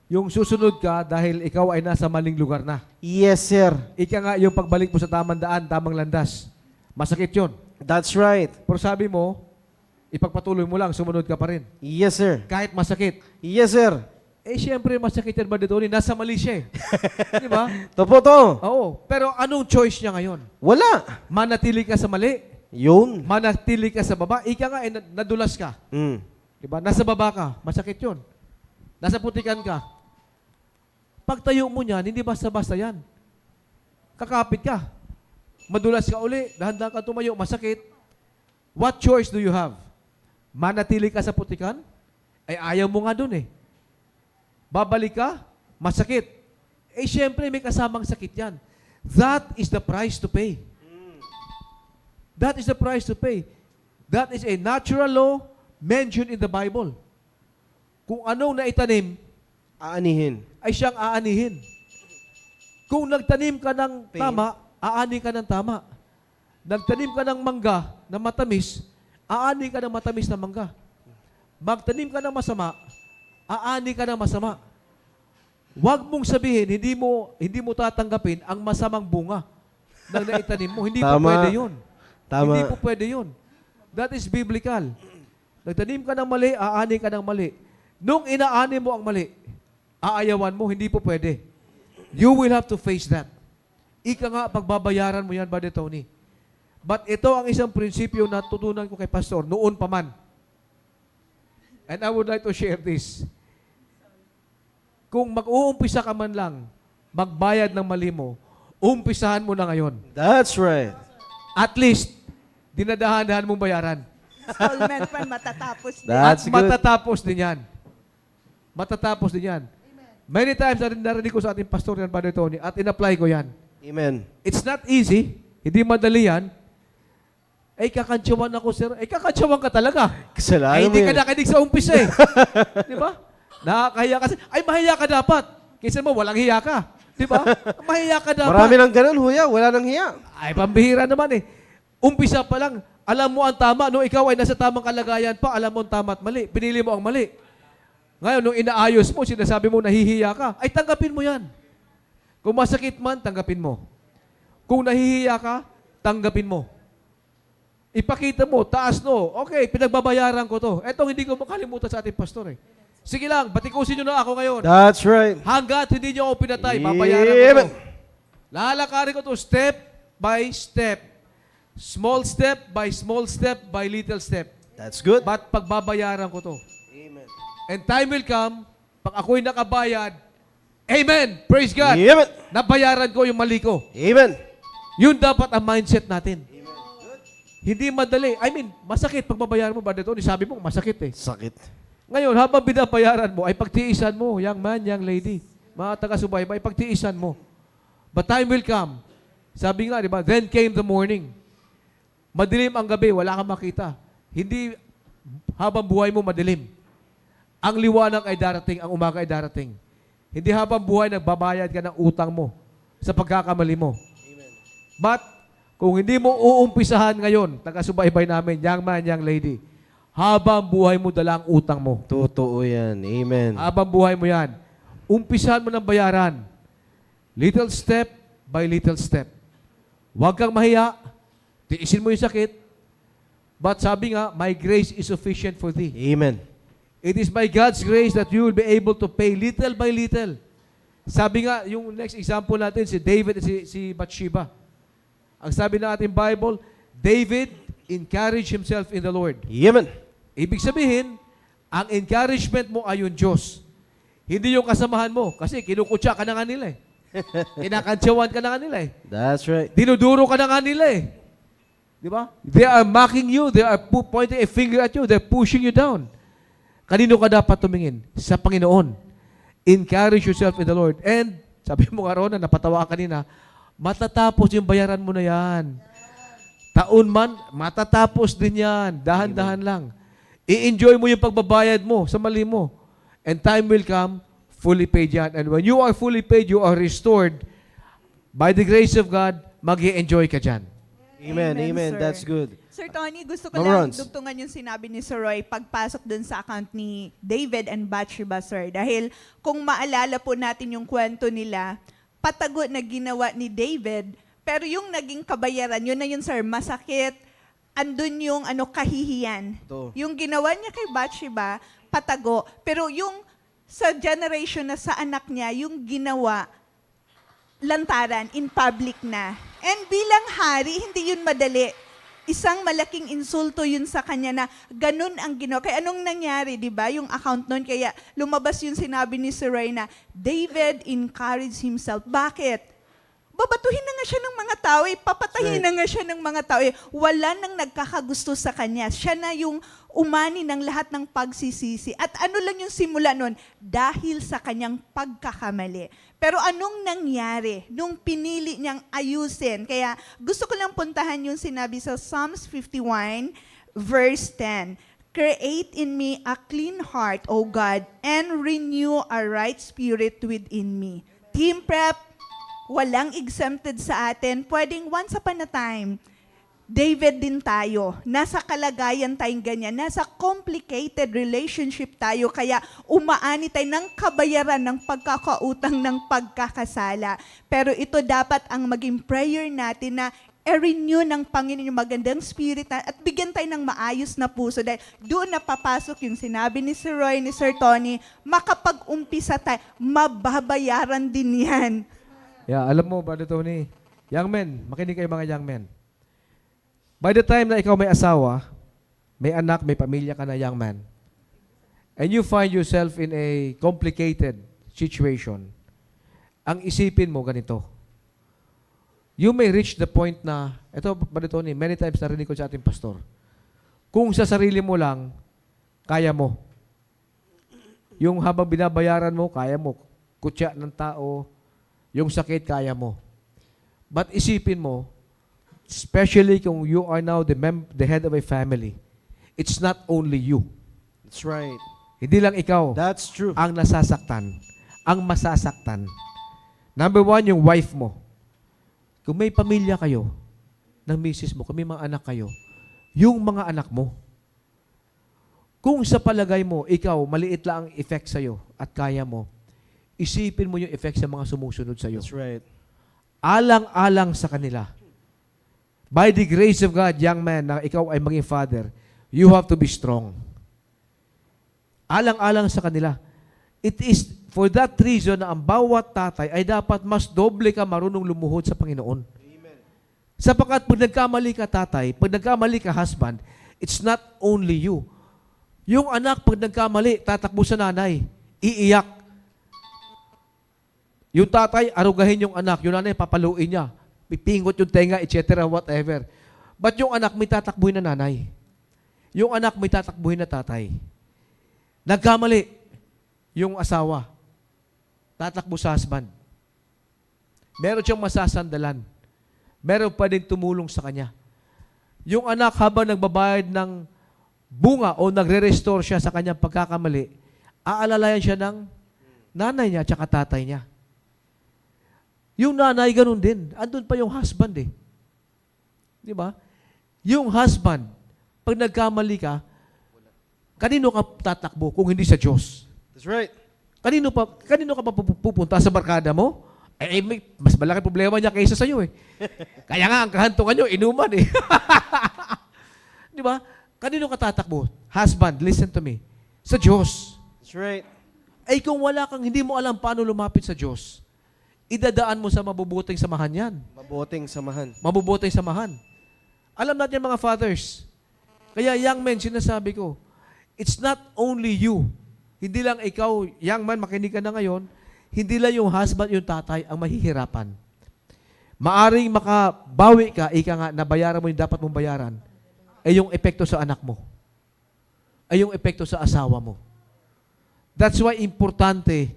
Yung susunod ka dahil ikaw ay nasa maling lugar na. Yes, sir. Ika nga yung pagbalik mo sa tamang daan, tamang landas. Masakit yun. That's right. Pero sabi mo, ipagpatuloy mo lang, sumunod ka pa rin. Yes, sir. Kahit masakit. Yes, sir. Eh, siyempre, masakit yan, Brother Tony. Nasa mali siya eh. Di ba? Topo to. Oo. Pero anong choice niya ngayon? Wala. Manatili ka sa mali. Yun. Manatili ka sa baba. Ika nga, nadulas ka. Mm. Di Diba? Nasa baba ka, masakit yun. Nasa putikan ka. Pagtayo mo niyan, hindi basta-basta yan. Kakapit ka. Madulas ka uli, dahan-dahan ka tumayo, masakit. What choice do you have? Manatili ka sa putikan? Ay ayaw mo nga dun eh. Babalik ka, masakit. Eh syempre may kasamang sakit yan. That is the price to pay. That is the price to pay. That is a natural law mentioned in the Bible. Kung anong naitanim, Aanihin. ay siyang aanihin. Kung nagtanim ka ng Pain. tama, aani ka ng tama. Nagtanim ka ng mangga na matamis, aani ka ng matamis na mangga. Magtanim ka ng masama, aani ka ng masama. Huwag mong sabihin, hindi mo tatanggapin ang masamang bunga ng naitanim mo. Hindi po Tama. pwede yun. Tama. Hindi po pwede yun. That is biblical. Nagtanim ka ng mali, aani ka ng mali. Nung inaani mo ang mali, aayawan mo, hindi po pwede. You will have to face that. Ika nga, pagbabayaran mo yan, Brother Tony. But ito ang isang prinsipyo na tutunan ko kay Pastor, noon pa man. And I would like to share this. Kung mag-uumpisa ka man lang, magbayad ng mali mo, umpisahan mo na ngayon. That's right. At least, dinadahan-dahan mong bayaran. Installment pa matatapos din. That's At good. matatapos din yan. Matatapos din yan. Many times narinig ko sa ating pastor yan, Brother Tony, at in-apply ko yan. Amen. It's not easy. Hindi madali yan. Ay, kakantsawan ako, sir. Ay, kakantsawan ka talaga. Kasalanan Ay, mo hindi ka yan. nakinig sa umpisa eh. Di ba? Nakakahiya kasi. Ay, mahiya ka dapat. Kaysa mo, walang hiya ka. Di ba? Mahiya ka dapat. Marami ng ganun, huya. Wala nang hiya. Ay, pambihira naman eh. Umpisa pa lang, alam mo ang tama. Nung ikaw ay nasa tamang kalagayan pa, alam mo ang tama at mali. Pinili mo ang mali. Ngayon, nung inaayos mo, sinasabi mo nahihiya ka, ay tanggapin mo yan. Kung masakit man, tanggapin mo. Kung nahihiya ka, tanggapin mo. Ipakita mo, taas no. Okay, pinagbabayaran ko to. Etong hindi ko makalimutan sa ating pastor eh. Sige lang, batikusin nyo na ako ngayon. That's right. Hanggat hindi nyo ako pinatay, babayaran ko Amen. to. Lalakarin ko to step by step. Small step by small step by little step. That's good. But pagbabayaran ko to. Amen. And time will come, pag ako'y nakabayad, amen! Praise God! Amen. Nabayaran ko yung mali ko. Amen. Yun dapat ang mindset natin. Hindi madali. I mean, masakit pag babayaran mo, Brother Tony. Sabi mo, masakit eh. Sakit. Ngayon, habang binabayaran mo, ay pagtiisan mo, young man, young lady, mga taga-subaybay, pagtiisan mo. But time will come. Sabi nga, di ba, then came the morning. Madilim ang gabi, wala kang makita. Hindi habang buhay mo madilim. Ang liwanag ay darating, ang umaga ay darating. Hindi habang buhay nagbabayad ka ng utang mo sa pagkakamali mo. But, kung hindi mo uumpisahan ngayon, taga-subaybay namin, young man, young lady, habang buhay mo dala ang utang mo. Totoo yan. Amen. Habang buhay mo yan, umpisahan mo ng bayaran. Little step by little step. Huwag kang mahiya. Tiisin mo yung sakit. But sabi nga, my grace is sufficient for thee. Amen. It is by God's grace that you will be able to pay little by little. Sabi nga, yung next example natin, si David at si Bathsheba. Ang sabi ng ating Bible, David encouraged himself in the Lord. Amen. Ibig sabihin, ang encouragement mo ay yung Diyos. Hindi yung kasamahan mo. Kasi kinukutsa ka na nga nila eh. Kinakantsawan ka na nga nila eh. That's right. Dinuduro ka na nga nila eh. Di ba? They are mocking you. They are pointing a finger at you. They're pushing you down. Kanino ka dapat tumingin? Sa Panginoon. Encourage yourself in the Lord. And, sabi mo nga Rona, napatawa ka kanina, matatapos yung bayaran mo na yan. Taon man, matatapos din yan. Dahan-dahan lang. I-enjoy mo yung pagbabayad mo sa mali mo. And time will come, fully paid yan. And when you are fully paid, you are restored. By the grace of God, mag-i-enjoy ka dyan. Amen. Amen. sir. That's good. Sir Tony, gusto ko Ma'am lang Rons. dugtungan yung sinabi ni Sir Roy pagpasok dun sa account ni David and Bathsheba, sir. Dahil kung maalala po natin yung kwento nila, patago na ginawa ni David, pero yung naging kabayaran, yun na yun, sir, masakit, andun yung kahihiyan. Ito. Yung ginawa niya kay Bathsheba, patago. Pero yung sa generation na sa anak niya, yung ginawa, lantaran, in public na. And bilang hari, hindi yun madali. isang malaking insulto yun sa kanya na ganun ang ginawa. Kaya anong nangyari, di ba? Yung account nun, kaya lumabas yung sinabi ni Sir Roy na David encouraged himself. Bakit? Babatuhin na nga siya ng mga tao, papatayin na nga siya ng mga tao. Wala nang nagkakagusto sa kanya. Siya na yung umani ng lahat ng pagsisisi. At ano lang yung simula nun? Dahil sa kanyang pagkakamali. Pero anong nangyari nung pinili niyang ayusin? Kaya gusto ko lang puntahan yung sinabi sa Psalms 51, verse 10. Create in me a clean heart, O God, and renew a right spirit within me. Team Prep, walang exempted sa atin. Pwedeng once upon a time, David din tayo. Nasa kalagayan tayong ganyan. Nasa complicated relationship tayo. Kaya umaani tayo ng kabayaran ng pagkakautang ng pagkakasala. Pero ito dapat ang maging prayer natin na i-renew ng Panginoon yung magandang spirit at bigyan tayo ng maayos na puso. Dahil doon napapasok yung sinabi ni Sir Roy, ni Sir Tony, makapag-umpisa tayo, mababayaran din yan. Yeah, alam mo, Brother Tony, young men, makinig kayo mga young men. By the time na ikaw may asawa, may anak, may pamilya ka na young man, and you find yourself in a complicated situation, ang isipin mo ganito. You may reach the point na, ito, Brother Tony, many times narinig ko sa ating pastor, kung sa sarili mo lang, kaya mo. Yung habang binabayaran mo, kaya mo. Kutya ng tao, yung sakit, kaya mo. But isipin mo, especially kung you are now the head of a family, it's not only you. That's right. Hindi lang ikaw That's true. ang nasasaktan, ang masasaktan. Number one, yung wife mo. Kung may pamilya kayo, ng misis mo, kung may mga anak kayo, yung mga anak mo. Kung sa palagay mo, ikaw, maliit lang ang effect sa'yo at kaya mo, isipin mo yung effect sa mga sumusunod sa'yo. That's right. Alang-alang sa kanila. By the grace of God, young man, na ikaw ay maging father, you have to be strong. Alang-alang sa kanila. It is for that reason na ang bawat tatay ay dapat mas doble ka marunong lumuhod sa Panginoon. Amen. Sapagkat pag nagkamali ka tatay, pag nagkamali ka husband, it's not only you. Yung anak, pag nagkamali, tatakbo sa nanay, iiyak. Yung tatay, arugahin yung anak. Yung nanay, papaluin niya. Pipingot yung tenga, etc. Whatever. But yung anak, may tatakbuhin na nanay. Yung anak, may tatakbuhin na tatay. Nagkamali yung asawa. Tatakbo sa husband. Meron siyang masasandalan. Meron pa din tumulong sa kanya. Yung anak, habang nagbabayad ng bunga o nagre-restore siya sa kanyang pagkakamali, aalalayan siya ng nanay niya at tatay niya. Yung nanay, ganun din. Andun pa yung husband eh. Di ba? Yung husband, pag nagkamali ka, kanino ka tatakbo kung hindi sa Diyos? That's right. Kanino ka pa pupunta sa barkada mo? May mas malaki problema niya kaysa sa'yo eh. Kaya nga, ang kahantungan nyo, inuman eh. Di ba? Kanino ka tatakbo? Husband, listen to me. Sa Diyos. That's right. Ay kung hindi mo alam paano lumapit sa Diyos, idadaan mo sa mabubuting samahan yan. Mabuting samahan. Mabubuting samahan. Alam natin mga fathers. Kaya young men, sinasabi ko, it's not only you. Hindi lang ikaw, young man, makinig ka na ngayon, hindi lang yung husband, yung tatay, ang mahihirapan. Maaring makabawi ka, ika nga, nabayaran mo yung dapat mong bayaran, ay yung epekto sa anak mo. Ay yung epekto sa asawa mo. That's why importante,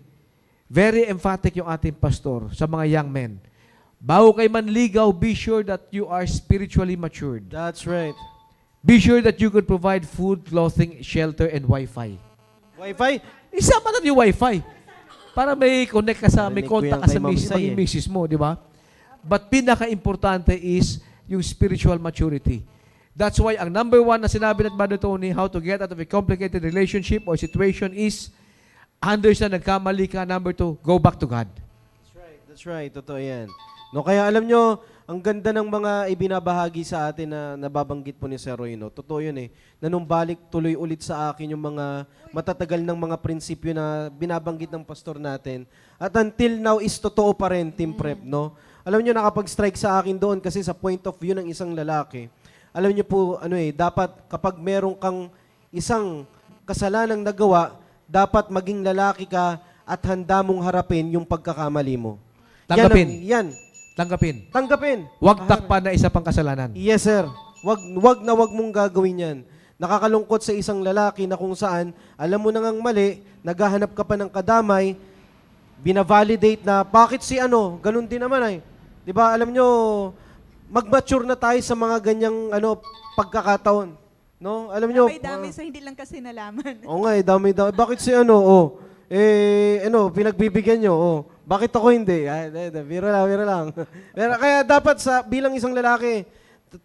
very emphatic yung ating pastor sa mga young men. Bago kayo manligaw, be sure that you are spiritually matured. That's right. Be sure that you could provide food, clothing, shelter, and Wi-Fi. Wi-Fi? Isama na yung Wi-Fi. Para may connect ka sa, may Narinig ko contact yan ka sa kay Ma'am Sai, maging eh. misis mo, di ba? But pinaka-importante is yung spiritual maturity. That's why ang number one na sinabi ng Brother Tony, how to get out of a complicated relationship or situation is understand nagkamali ka. Number two, go back to God. That's right. That's right. Totoo yan. No, kaya alam nyo, ang ganda ng mga ibinabahagi sa atin na nababanggit po ni Sir Roy, no? Totoo yun eh. Nanumbalik tuloy ulit sa akin yung mga matatagal ng mga prinsipyo na binabanggit ng pastor natin. At until now is totoo pa rin, Team Prep, no? Alam nyo, nakapag-strike sa akin doon kasi sa point of view ng isang lalaki. alam niyo po, dapat kapag meron kang isang kasalanang nagawa, dapat maging lalaki ka at handa mong harapin yung pagkakamali mo. Tanggapin. Yan. Tanggapin. Tanggapin. Huwag takpan na isa pang kasalanan. Yes, sir. Wag mong gagawin yan. Nakakalungkot sa isang lalaki na kung saan, alam mo nang mali, naghahanap ka pa ng kadamay, binavalidate na, bakit si ganun din naman ay. Di ba, alam nyo, mag-mature na tayo sa mga ganyang pagkakataon. No? Alam nyo, Dami sa hindi lang kasi nalaman. oo nga dami. Bakit si pinagbibigyan nyo, bakit ako hindi? Biro lang. Pero kaya dapat bilang isang lalaki,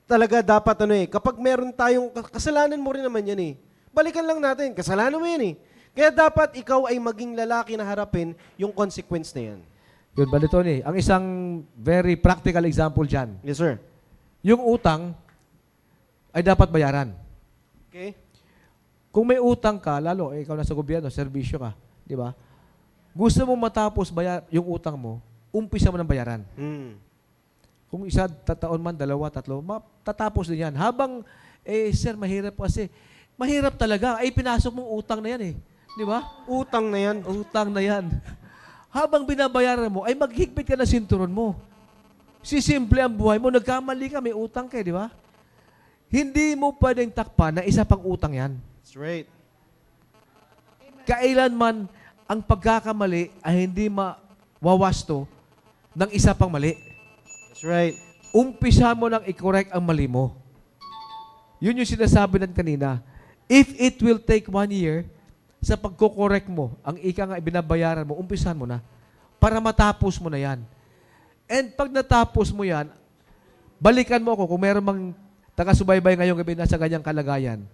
talaga dapat kapag meron tayong, kasalanan mo rin naman yan balikan lang natin, kasalanan mo yan Kaya dapat ikaw ay maging lalaki na harapin yung consequence na yan. Yun, Brother Tony, ang isang very practical example dyan, Yes, sir. yung utang ay dapat bayaran. Okay? Kung may utang ka, lalo, ikaw nasa gobyerno, serbisyo ka, di ba? Gusto mo matapos yung utang mo, umpisa mo ng bayaran. Kung isa, taon man, dalawa, tatlo, tatapos din yan. Habang, sir, mahirap kasi. Mahirap talaga. Pinasok mong utang na yan Di ba? Utang na yan. Utang na yan. Habang binabayaran mo, ay maghigpit ka na sinturon mo. Sisimple ang buhay mo. Nagkamali ka, may utang ka, di ba? Hindi mo pwedeng takpan na isa pang utang yan. That's right. Kailanman ang pagkakamali ay hindi mawawasto ng isa pang mali. That's right. Umpisa mo nang i-correct ang mali mo. Yun yung sinasabi natin kanina. If it will take 1 year, sa pagko-correct mo, ang ika nga ibinabayaran mo, umpisahan mo na para matapos mo na yan. And pag natapos mo yan, balikan mo ako kung meron mang taga-subaybay ngayong gabi na sa ganyang kalagayan.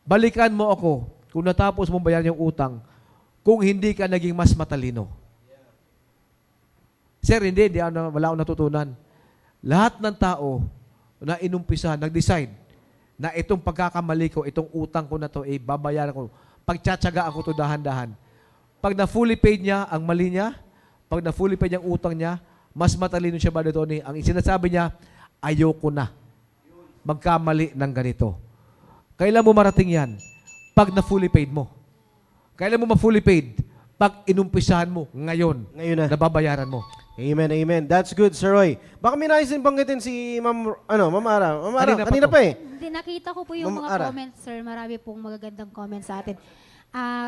Balikan mo ako kung natapos mong bayaran yung utang kung hindi ka naging mas matalino. Sir, hindi wala akong natutunan. Lahat ng tao na inumpisahan, nag-decide na itong pagkakamali ko, itong utang ko na to, babayaran ko. Pagtsatsagaan ko to dahan-dahan. Pag na-fully paid niya ang mali niya, pag na-fully paid yung utang niya, mas matalino siya ba dito ni? Ang sinasabi niya, ayoko na magkamali ng ganito. Kailan mo marating yan? Pag na-fully paid mo. Kailan mo ma-fully paid? Pag inumpisahan mo ngayon Ngayon na. babayaran mo. Amen, amen. That's good, Sir Roy. Baka may nais din banggitin si Ma'am Ara. Ma'am Ara, kanina pa Hindi, nakita ko po yung Ma'am mga Ara. comments, sir. Marami pong magagandang comments sa atin.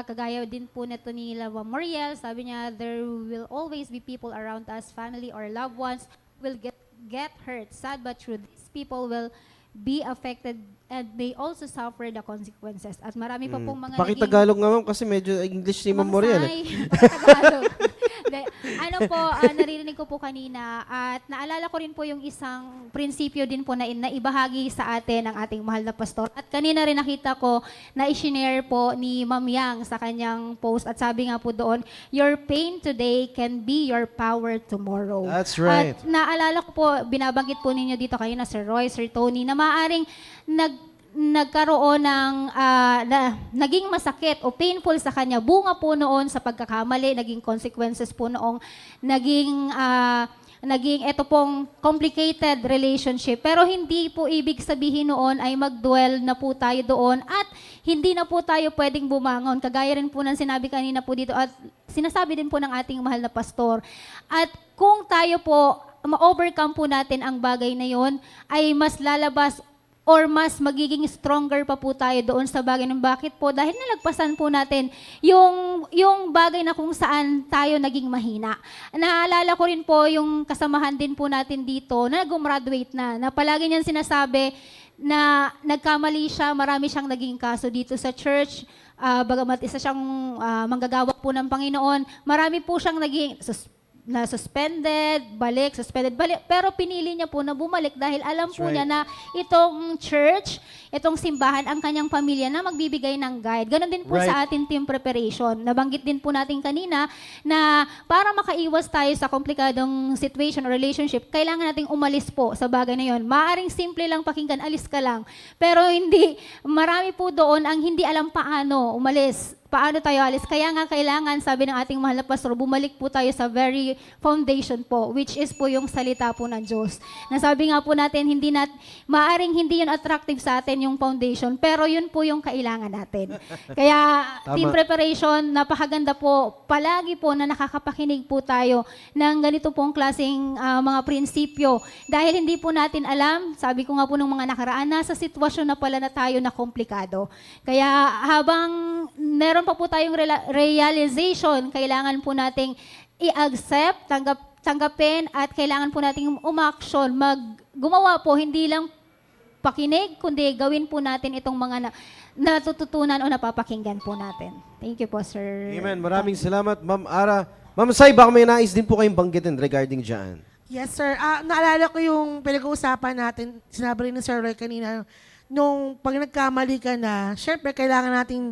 Kagaya din po nito ni Lava Moriel, sabi niya, there will always be people around us, family or loved ones will get hurt. Sad but true, these people will be affected and may also suffer the consequences. At marami pa pong mga Pakitagalog nga ma'am kasi medyo English si Ma'am Moriel. Pakitagalog. Naririnig ko po kanina at naalala ko rin po yung isang prinsipyo din po na ibahagi sa atin ng ating mahal na pastor. At kanina rin nakita ko na i-share po ni Ma'am Yang sa kanyang post at sabi nga po doon, your pain today can be your power tomorrow. That's right. At naalala ko po, binabanggit po ninyo dito kayo na Sir Roy, Sir Tony, na maaring nagkaroon ng naging masakit o painful sa kanya. Bunga po noon sa pagkakamali, naging consequences po noong naging ito pong complicated relationship. Pero hindi po ibig sabihin noon ay mag-dwell na po tayo doon at hindi na po tayo pwedeng bumangon. Kagaya rin po ng sinabi kanina po dito at sinasabi din po ng ating mahal na pastor. At kung tayo po ma-overcome po natin ang bagay na yon, ay mas lalabas or mas magiging stronger pa po tayo doon sa bagay ng bakit po? Dahil nalagpasan po natin yung bagay na kung saan tayo naging mahina. Naalala ko rin po yung kasamahan din po natin dito na gumraduate na palagi niyan sinasabi na nagkamali siya, marami siyang naging kaso dito sa church, bagamat isa siyang manggagawa po ng Panginoon, marami po siyang naging suspended, balik, pero pinili niya po na bumalik dahil alam po niya na itong church, itong simbahan, ang kanyang pamilya na magbibigay ng guide. Ganon din po sa ating team preparation. Nabanggit din po natin kanina na para makaiwas tayo sa komplikadong situation or relationship, kailangan nating umalis po sa bagay na yon. Maaring simple lang pakinggan, alis ka lang. Pero hindi, marami po doon ang hindi alam paano umalis. paano tayo alis. Kaya nga kailangan, sabi ng ating mahal na pastor, bumalik po tayo sa very foundation po, which is po yung salita po ng Diyos. Nasabi nga po natin, maaring hindi yun attractive sa atin yung foundation, pero yun po yung kailangan natin. Kaya team preparation, napakaganda po. Palagi po na nakakapakinig po tayo ng ganito pong klaseng mga prinsipyo. Dahil hindi po natin alam, sabi ko nga po ng mga nakaraan, nasa sitwasyon na pala na tayo na komplikado. Kaya habang meron pa po tayong realization, kailangan po nating i-accept, tanggapin, at kailangan po nating umaksyon, gumawa po, hindi lang pakinig, kundi gawin po natin itong mga natututunan o napapakinggan po natin. Thank you po, sir. Amen. Maraming salamat, Ma'am Ara. Ma'am Sai, baka may nais din po kayong banggitin regarding dyan. Yes, sir. Naalala ko yung pinag-uusapan natin, sinabi rin ni Sir Roy kanina, nung pag nagkamali ka na, syempre kailangan natin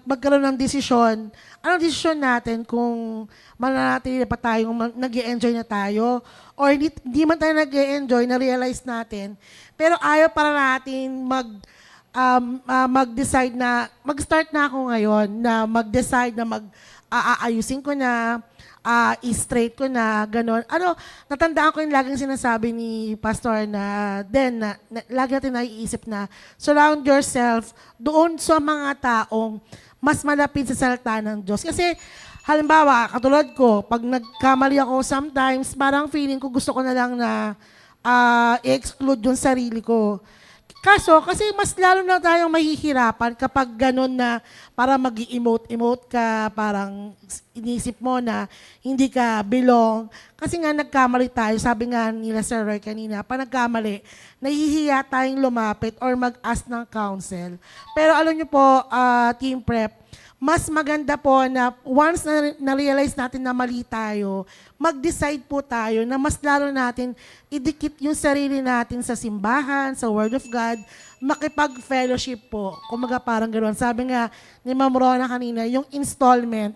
magkaroon ng desisyon. Anong desisyon natin kung mananatili pa tayo, nag-i-enjoy na tayo, or hindi man tayo nag-i-enjoy, na-realize natin, pero ayaw para natin mag-decide na, mag-start na ako ngayon, na mag-decide na aayusin ko na, i-straight ko na, gano'n. Natandaan ko yung laging sinasabi ni Pastor na lagi natin naiisip na surround yourself doon sa mga taong mas malapit sa salita ng Diyos. Kasi, halimbawa, katulad ko, pag nagkamali ako sometimes, parang feeling ko gusto ko na lang na i-exclude yung sarili ko. Kaso, kasi mas lalo na tayong mahihirapan kapag ganun na para mag-emote ka, parang inisip mo na hindi ka belong. Kasi nga nagkamali tayo, sabi nga nila Sir Roy kanina, pag nagkamali, nahihiya tayong lumapit or mag-ask ng counsel. Pero alam nyo po, Team Prep, mas maganda po na once na-realize natin na mali tayo, mag-decide po tayo na mas lalo natin idikit yung sarili natin sa simbahan, sa Word of God, makipag-fellowship po. Kumaga parang gano'n. Sabi nga ni Ma'am Rona kanina, yung installment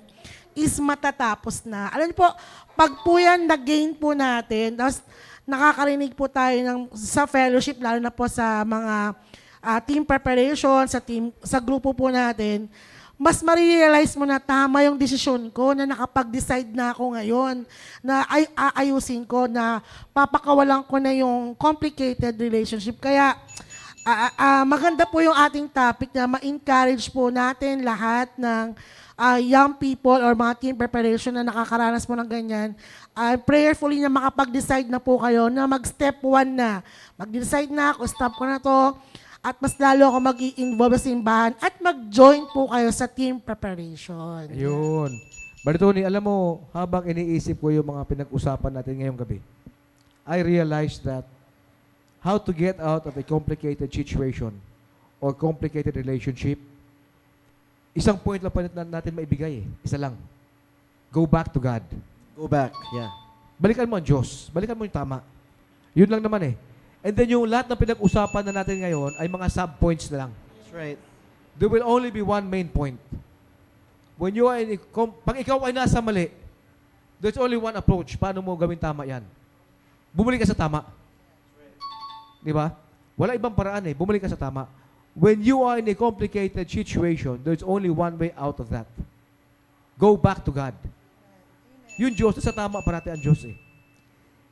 is matatapos na. Alam niyo po, pag po yan nag-gain po natin, tapos nakakarinig po tayo sa fellowship, lalo na po sa mga team preparation, sa grupo po natin, mas ma-realize mo na tama yung desisyon ko, na nakapag-decide na ako ngayon, na aayusin ko, na papakawalan ko na yung complicated relationship. Kaya, maganda po yung ating topic na ma-encourage po natin lahat ng young people or mga team preparation na nakakaranas po ng ganyan. Prayerfully na makapag-decide na po kayo na mag-step 1 na. Mag-decide na ako, stop ko na to, at mas lalo ako mag-i-involve sa simbahan at mag-join po kayo sa team preparation. Ayun. Bali, Tony, alam mo, habang iniisip ko yung mga pinag-usapan natin ngayong gabi, I realized that how to get out of a complicated situation or complicated relationship, isang point lang pa natin maibigay eh. Isa lang. Go back to God. Go back, yeah. Balikan mo ang Diyos. Balikan mo yung tama. Yun lang naman eh. And then yung lahat ng pinag-usapan na natin ngayon ay mga sub-points na lang. That's right. There will only be one main point. When you are pag ikaw ay nasa mali, there's only one approach. Paano mo gawin tama yan? Bumalik ka sa tama. Di ba? Wala ibang paraan eh. Bumalik ka sa tama. When you are in a complicated situation, there's only one way out of that. Go back to God. Yung Diyos, sa tama parati ang Diyos eh.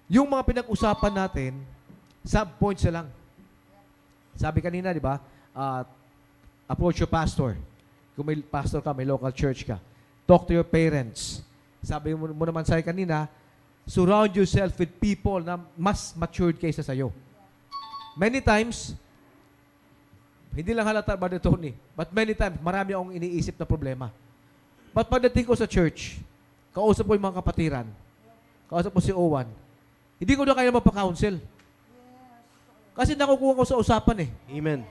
Yung mga pinag-usapan natin, sub-points na lang. Sabi kanina, di ba, approach your pastor. Kung may pastor ka, may local church ka. Talk to your parents. Sabi mo naman sa kanina, surround yourself with people na mas matured kaysa sa'yo. Many times, hindi lang halata ba ni Tony, but many times, marami akong iniisip na problema. But pagdating ko sa church, kausap ko yung mga kapatiran, kausap ko si Owan, hindi ko na kaya magpa-counsel. Kasi nakukuha ko sa usapan eh. Amen.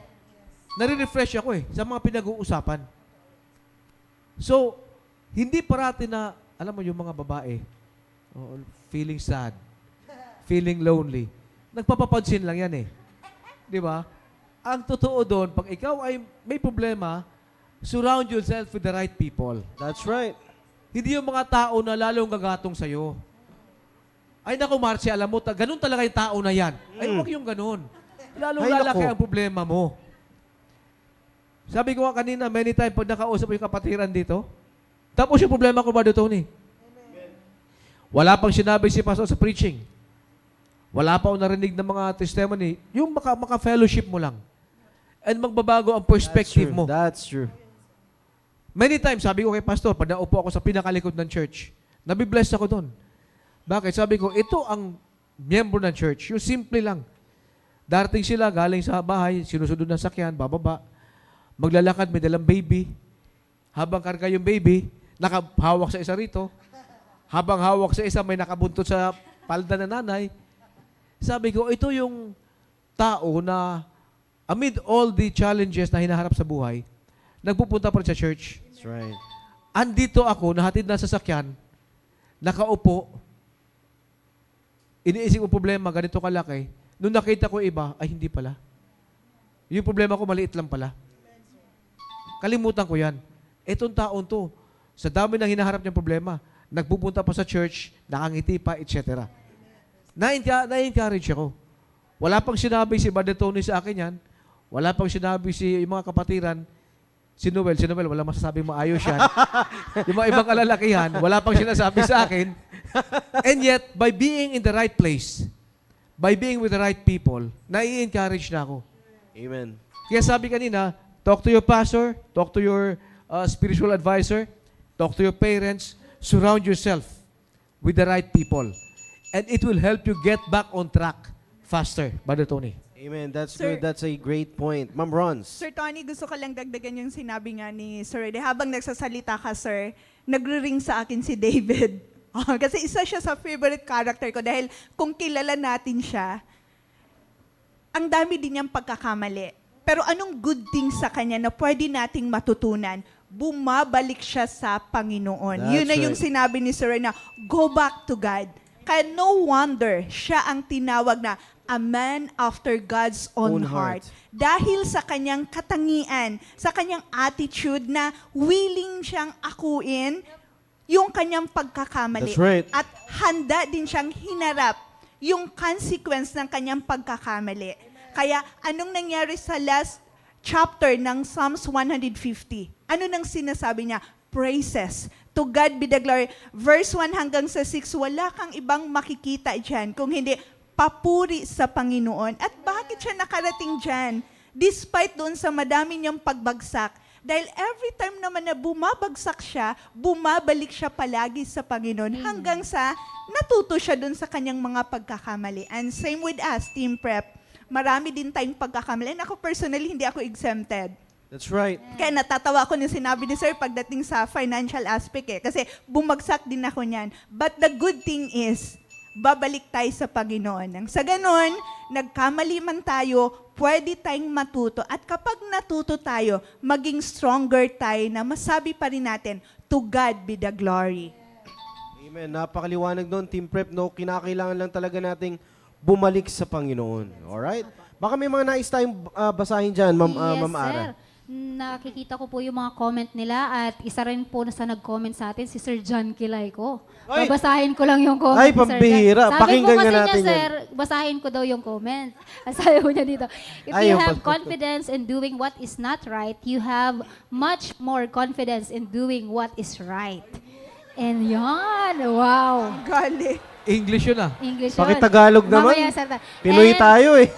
Nare-refresh ako eh sa mga pinag-uusapan. So, hindi parati na, alam mo yung mga babae, feeling sad, feeling lonely, nagpapapansin lang yan eh. Di ba? Ang totoo doon, pag ikaw ay may problema, surround yourself with the right people. That's right. Hindi yung mga tao na lalong gagatong sa'yo. Ay naku, Marcia, alam mo, ganun talaga yung tao na yan. Ay, huwag yung ganun. Lalong Ay, lalaki naku. ang problema mo. Sabi ko nga kanina, many times pag nakausap ko yung kapatiran dito, tapos yung problema ko, Brother Tony, wala pang sinabi si Pastor sa preaching. Wala pa akong narinig ng mga testimony. Yung maka-fellowship mo lang. And magbabago ang perspective mo. That's true. Many times, sabi ko kay Pastor, pag naupo ako sa pinakalikod ng church, nabibless ako doon. Bakit? Sabi ko, ito ang miyembro ng church. Yung simple lang. Darating sila, galing sa bahay, sinusunod ng sakyan, bababa, maglalakad, may dalang baby. Habang karga yung baby, nakahawak sa isa rito. Habang hawak sa isa, may nakabuntot sa palda ng nanay. Sabi ko, ito yung tao na amid all the challenges na hinaharap sa buhay, nagpupunta pa rin sa church. That's right. Andito ako, nahatid na sa sasakyan, nakaupo, iniisip ko problema, ganito kalaki. Nung nakita ko iba, ay hindi pala. Yung problema ko, maliit lang pala. Kalimutan ko yan. Etong taon to, sa dami ng hinaharap niyang problema, nagpupunta pa sa church, nakangiti pa, etc. Na-encourage ako. Wala pang sinabi si Brother Tony sa akin yan. Wala pang sinabi yung mga kapatiran. Si Noel, wala masasabing maayos yan. Yung mga ibang kalalakihan, wala pang sinasabi sa akin. And yet, by being in the right place, by being with the right people, nai-encourage na ako. Amen. Kaya sabi kanina, talk to your pastor, talk to your spiritual advisor, talk to your parents, surround yourself with the right people. And it will help you get back on track faster, Brother Tony. Amen. That's Sir- good. That's a great point. Ma'am Rons. Sir Tony, gusto ko lang dagdagan yung sinabi nga ni Sir Ede. Habang nagsasalita ka, sir, nagre-ring sa akin si David. Kasi isa siya sa favorite character ko dahil kung kilala natin siya, ang dami din niyang pagkakamali. Pero anong good thing sa kanya na pwede nating matutunan? Bumabalik siya sa Panginoon. That's Yun na yung right. sinabi ni Sir na, go back to God. Kaya no wonder siya ang tinawag na a man after God's own Own heart. heart. Dahil sa kanyang katangian, sa kanyang attitude na willing siyang akuin yung kanyang pagkakamali. That's right. At handa din siyang hinarap yung consequence ng kanyang pagkakamali. Kaya anong nangyari sa last chapter ng Psalms 150? Ano nang sinasabi niya? Praises. To God be the glory. Verse 1 hanggang sa 6, wala kang ibang makikita dyan kung hindi papuri sa Panginoon. At bakit siya nakarating dyan? Despite doon sa madami niyang pagbagsak. Dahil every time naman na bumabagsak siya, bumabalik siya palagi sa Panginoon hanggang sa natuto siya doon sa kanyang mga pagkakamali. And same with us, Team Prep. Marami din tayong pagkakamali. And ako personally, hindi ako exempted. That's right. Kaya natatawa ko yung sinabi ni Sir pagdating sa financial aspect Kasi bumagsak din ako niyan. But the good thing is, babalik tayo sa Panginoon. Nang sa ganon, nagkamali man tayo, pwede tayong matuto. At kapag natuto tayo, maging stronger tayo na masabi pa rin natin, to God be the glory. Amen. Napakaliwanag doon, Team Prep. No, kinakailangan lang talaga nating bumalik sa Panginoon. Alright? Baka may mga nais tayong basahin dyan, Ma'am Ara. Sir. Nakikita ko po yung mga comment nila at isa rin po na sa nag-comment sa atin, si Sir John Kilay ko. Ay! Babasahin ko lang yung comment Ay, ni Sir pambihira. John. Pakinggan Sabi nga po kasi natin niya, yan. Sir, basahin ko daw yung comment. Ang sabi po niya dito, if Ay, you yung have pag- confidence in doing what is not right, you have much more confidence in doing what is right. And yan, wow. Gali. English yun ah. English yun. Pakitagalog naman. Mamaya, sir. Pinoy And, tayo eh.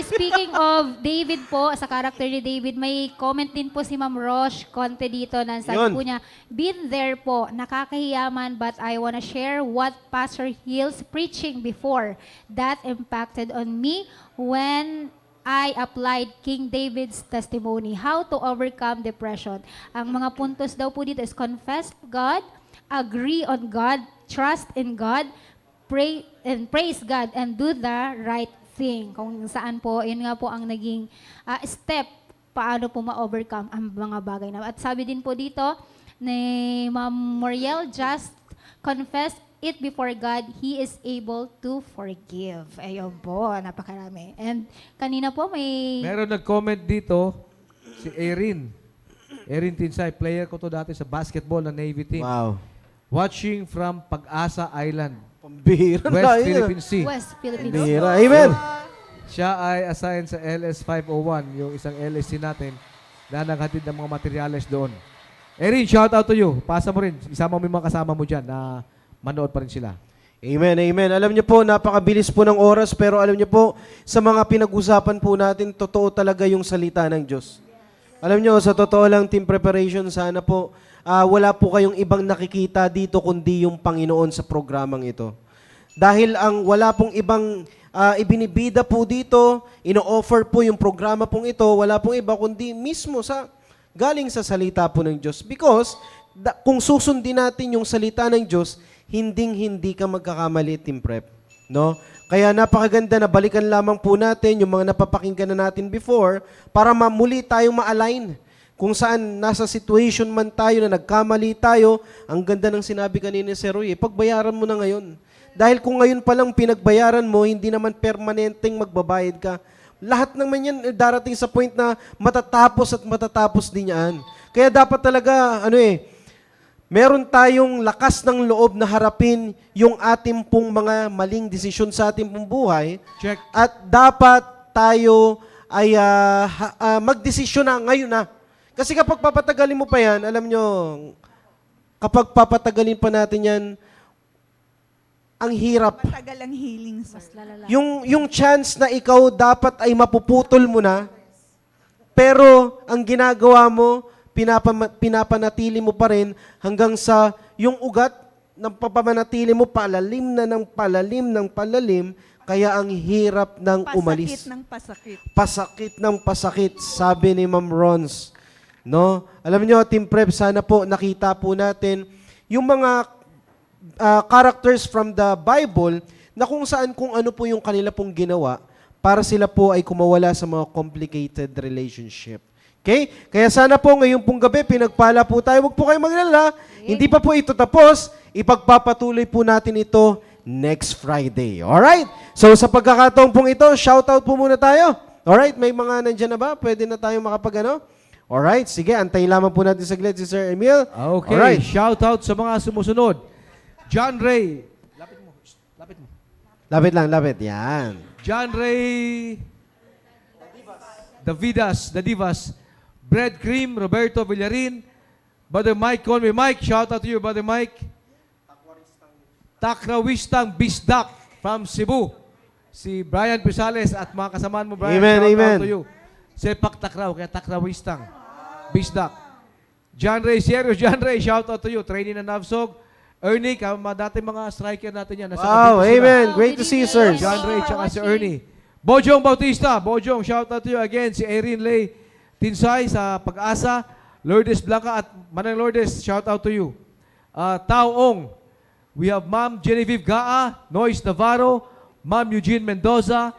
Speaking of David po, sa character ni David, may comment din po si Ma'am Roche Conte dito na sabi Yun. po niya, been there po, nakakahiyaman but I wanna share what Pastor Hill's preaching before. That impacted on me when I applied King David's testimony, how to overcome depression. Ang mga puntos daw po dito is confess God, agree on God, trust in God, pray and praise God and do the right thing. Kung saan po, yun nga po ang naging step paano po ma-overcome ang mga bagay na. At sabi din po dito ni Ma'am Moriel, just confess it before God, He is able to forgive. Ayun po, napakarami. And kanina po may... Meron nag-comment dito, si Erin. Erin Tinsay, player ko to dati sa basketball ng Navy team. Wow. Watching from Pag-asa Island, Pambihira West tayo. Philippine Sea. West Philippines. Pambihira. Amen. Siya ay assigned sa LS 501, yung isang LSC natin, na naghatid ng mga materyales doon. Erin, shout out to you. Pasa mo rin. Isama mo yung mga kasama mo dyan na manood pa rin sila. Amen, amen. Alam niyo po, napakabilis po ng oras, pero alam niyo po, sa mga pinag-usapan po natin, totoo talaga yung salita ng Diyos. Alam niyo, sa totoo lang, team preparation, sana po, wala po kayong ibang nakikita dito kundi yung Panginoon sa programang ito. Dahil ang wala pong ibang ibinibida po dito, ino-offer po yung programa pong ito, wala pong iba kundi mismo galing sa salita po ng Diyos. Because kung susundin natin yung salita ng Diyos, hindi ka magkakamali, Team Prep. No? Kaya napakaganda na balikan lamang po natin yung mga napapakinggan na natin before para muli tayong ma-align. Kung saan nasa situation man tayo na nagkamali tayo, ang ganda ng sinabi kanina ni Sir Roy, pagbayaran mo na ngayon. Dahil kung ngayon pa lang pinagbayaran mo, hindi naman permanenteng magbabayad ka. Lahat naman yan darating sa point na matatapos at matatapos din yan. Kaya dapat talaga, meron tayong lakas ng loob na harapin yung ating pong mga maling desisyon sa ating pong buhay. Check. At dapat tayo ay magdesisyon na ngayon na. Kasi kapag papatagalin mo pa yan, alam nyo, kapag papatagalin pa natin yan, ang hirap. Matagal ang healing, sir. Yung chance na ikaw dapat ay mapuputol mo na, pero ang ginagawa mo, pinapanatili mo pa rin hanggang sa yung ugat ng papamanatili mo palalim na ng palalim, kaya ang hirap ng umalis. Pasakit ng pasakit. Pasakit ng pasakit, sabi ni Ma'am Rons. No? Alam niyo, Team Prep, sana po nakita po natin yung mga characters from the Bible na kung ano po yung kanila pong ginawa para sila po ay kumawala sa mga complicated relationship. Okay? Kaya sana po ngayong pong gabi, pinagpala po tayo. Huwag po kayo maglala. Hindi pa po ito tapos. Ipagpapatuloy po natin ito next Friday. Alright? So sa pagkakataon pong ito, shoutout po muna tayo. Alright? May mga nandyan na ba? Pwede na tayo Alright? Sige, antayin lamang po natin saglit si Sir Emil. Okay, Alright. shout out sa mga sumusunod. John Ray. Lapit mo. Lapit. Yan. John Ray. The Divas. Bread Cream, Roberto Villarin. Brother Mike, call me Mike. Shout out to you, Brother Mike. Takrawistang Bisdak from Cebu. Si Brian Pisales at mga kasamaan mo, Brian. Amen, shout amen. out to you. Sepak Takraw, kaya Takrawistang Bisdak. John Ray, serious John Ray, shout out to you. Training na Navsog. Ernie, dati mga striker natin yan. Nasa Wow, Cavite sila. amen. Great to see you, sir. John Ray, tsaka si Ernie. Bojong Bautista. Bojong, shout out to you again. Si Erin Lay Tinsay sa Pag-asa. Lourdes Blanca at Manang Lourdes, shout out to you. Tao Ong. We have Ma'am Genevieve Gaa, Noyce Navarro, Ma'am Eugene Mendoza,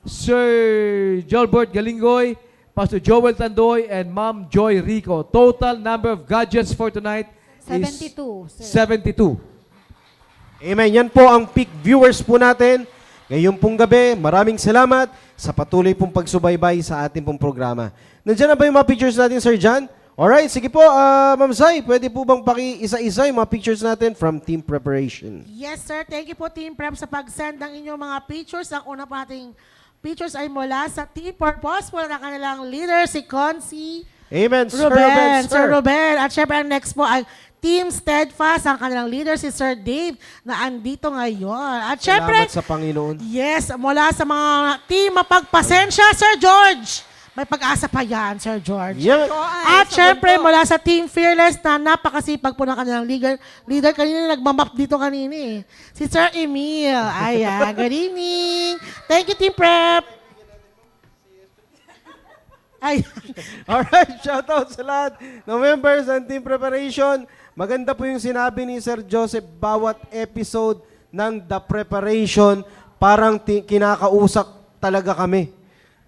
Sir Jolbert Galingoy, Pastor Joel Tandoy, and Ma'am Joy Rico. Total number of gadgets for tonight is 72, sir. 72. Amen. Yan po ang peak viewers po natin. Ngayong pong gabi, maraming salamat sa patuloy pong pagsubaybay sa ating pong programa. Nandiyan na ba yung mga pictures natin, Sir John? Alright, sige po, Ma'am Zai, pwede po bang paki-isa-isa yung mga pictures natin from Team Preparation? Yes, sir. Thank you po, Team Prep, sa pag-send ng inyong mga pictures. Ang una po ating pictures ay mula sa Team Purpose, mula ng kanilang leader, si Concy Amen, Sir Ruben. Ruben, Sir Ruben. At syempre, ang next po ay Team Steadfast, ang kanilang leader, si Sir Dave, na andito ngayon. At syempre, Salamat sa Panginoon. yes, mula sa mga Team Mapagpasensya, Sir George. May pag-asa pa yan, Sir George. Yan. At syempre, mula sa Team Fearless na napakasipag po ng kanilang leader kanina nagmamap dito kanina eh. Si Sir Emil. Ayan, good evening. Thank you, Team Prep. Ay, Alright, shout out sa lahat ng members ng Team Preparation. Maganda po yung sinabi ni Sir Joseph, bawat episode ng The Preparation, parang kinakausap talaga kami.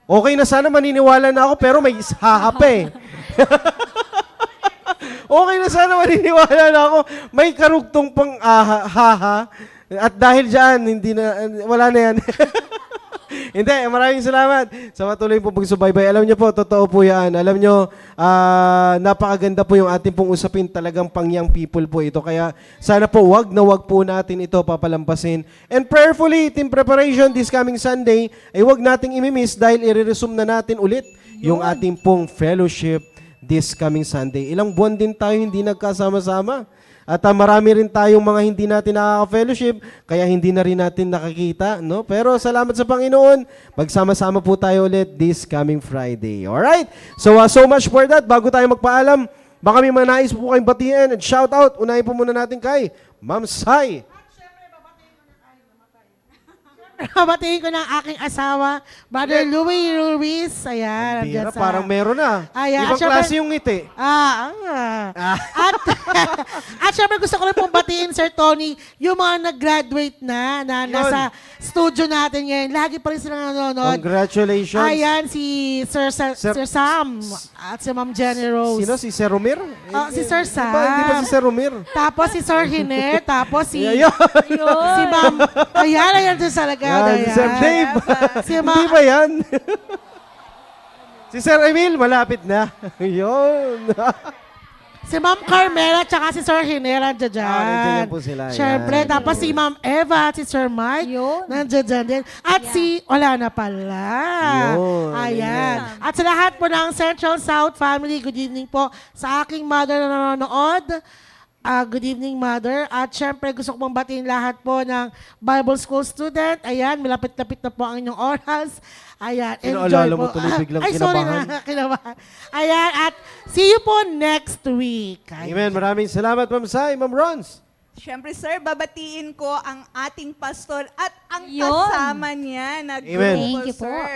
Okay na sana maniniwala na ako, pero may hahap eh. Okay na sana maniniwala na ako, may karugtong pang haha. At dahil dyan, wala na yan. Hindi, maraming salamat sa patuloy po pagsubaybay. Alam niyo po, totoo po yan. Alam niyo, napakaganda po yung ating pong usapin. Talagang pang young people po ito. Kaya sana po, wag po natin ito papalampasin. And prayerfully, Team Preparation this coming Sunday, ay wag nating imimiss dahil i-resume na natin ulit yung ating pong fellowship this coming Sunday. Ilang buwan din tayo hindi nagkasama-sama. At marami rin tayong mga hindi natin nakaka-fellowship, kaya hindi na rin natin nakakita, no? Pero salamat sa Panginoon, magsama-sama po tayo ulit this coming Friday. Alright? So, so much for that. Bago tayo magpaalam, baka may mga nais po kayong batiin and shout out. Unahin po muna natin kay Ma'am Sai. Babatiin ko ng aking asawa, Brother Louie Ruiz. Ayan. Bira, nandiyan sa- parang meron na. Ayan, Ibang syempre- klase yung ngiti. At syempre gusto ko rin pong batiin, Sir Tony, yung mga nag-graduate na Yun. nasa studio natin ngayon. Lagi pa rin silang nanonood. Congratulations. Ayan, si Sir Sam at si Ma'am Jenny Rose. Sino? Si Sir Romir? Si Sir Sam. Hindi ba si Sir Romir? Tapos si Sir Hiner, tapos si Ayun. si Ma'am. Ayan din talaga. Yan, si Sir Dave. Si Hindi ba yan? Si Sir Emil, malapit na. Yun. Si Ma'am Carmela tsaka si Sir Hiner nandiyan dyan. nandiyan po sila. Siyempre, Yan. tapos si Ma'am Eva at si Sir Mike Yun. nandiyan dyan din. At si, wala na pala. Yun. Ayan. At sa lahat po ng Central South family, good evening po sa aking mother na nanonood. Good evening, Mother. At syempre, gusto ko pong batiin lahat po ng Bible School student. Ayan, malapit-lapit na po ang inyong orals. Ayan, enjoy Inaalala mo po. tuloy biglang Ay, sorry kinabahan. na, kinabahan. Ayan, at see you po next week. Amen. Maraming salamat, Ma'am Sai, Ma'am Rons. Siyempre, sir, babatiin ko ang ating pastor at ang Yun. kasama niya na Amen. grupo, Thank you po. sir.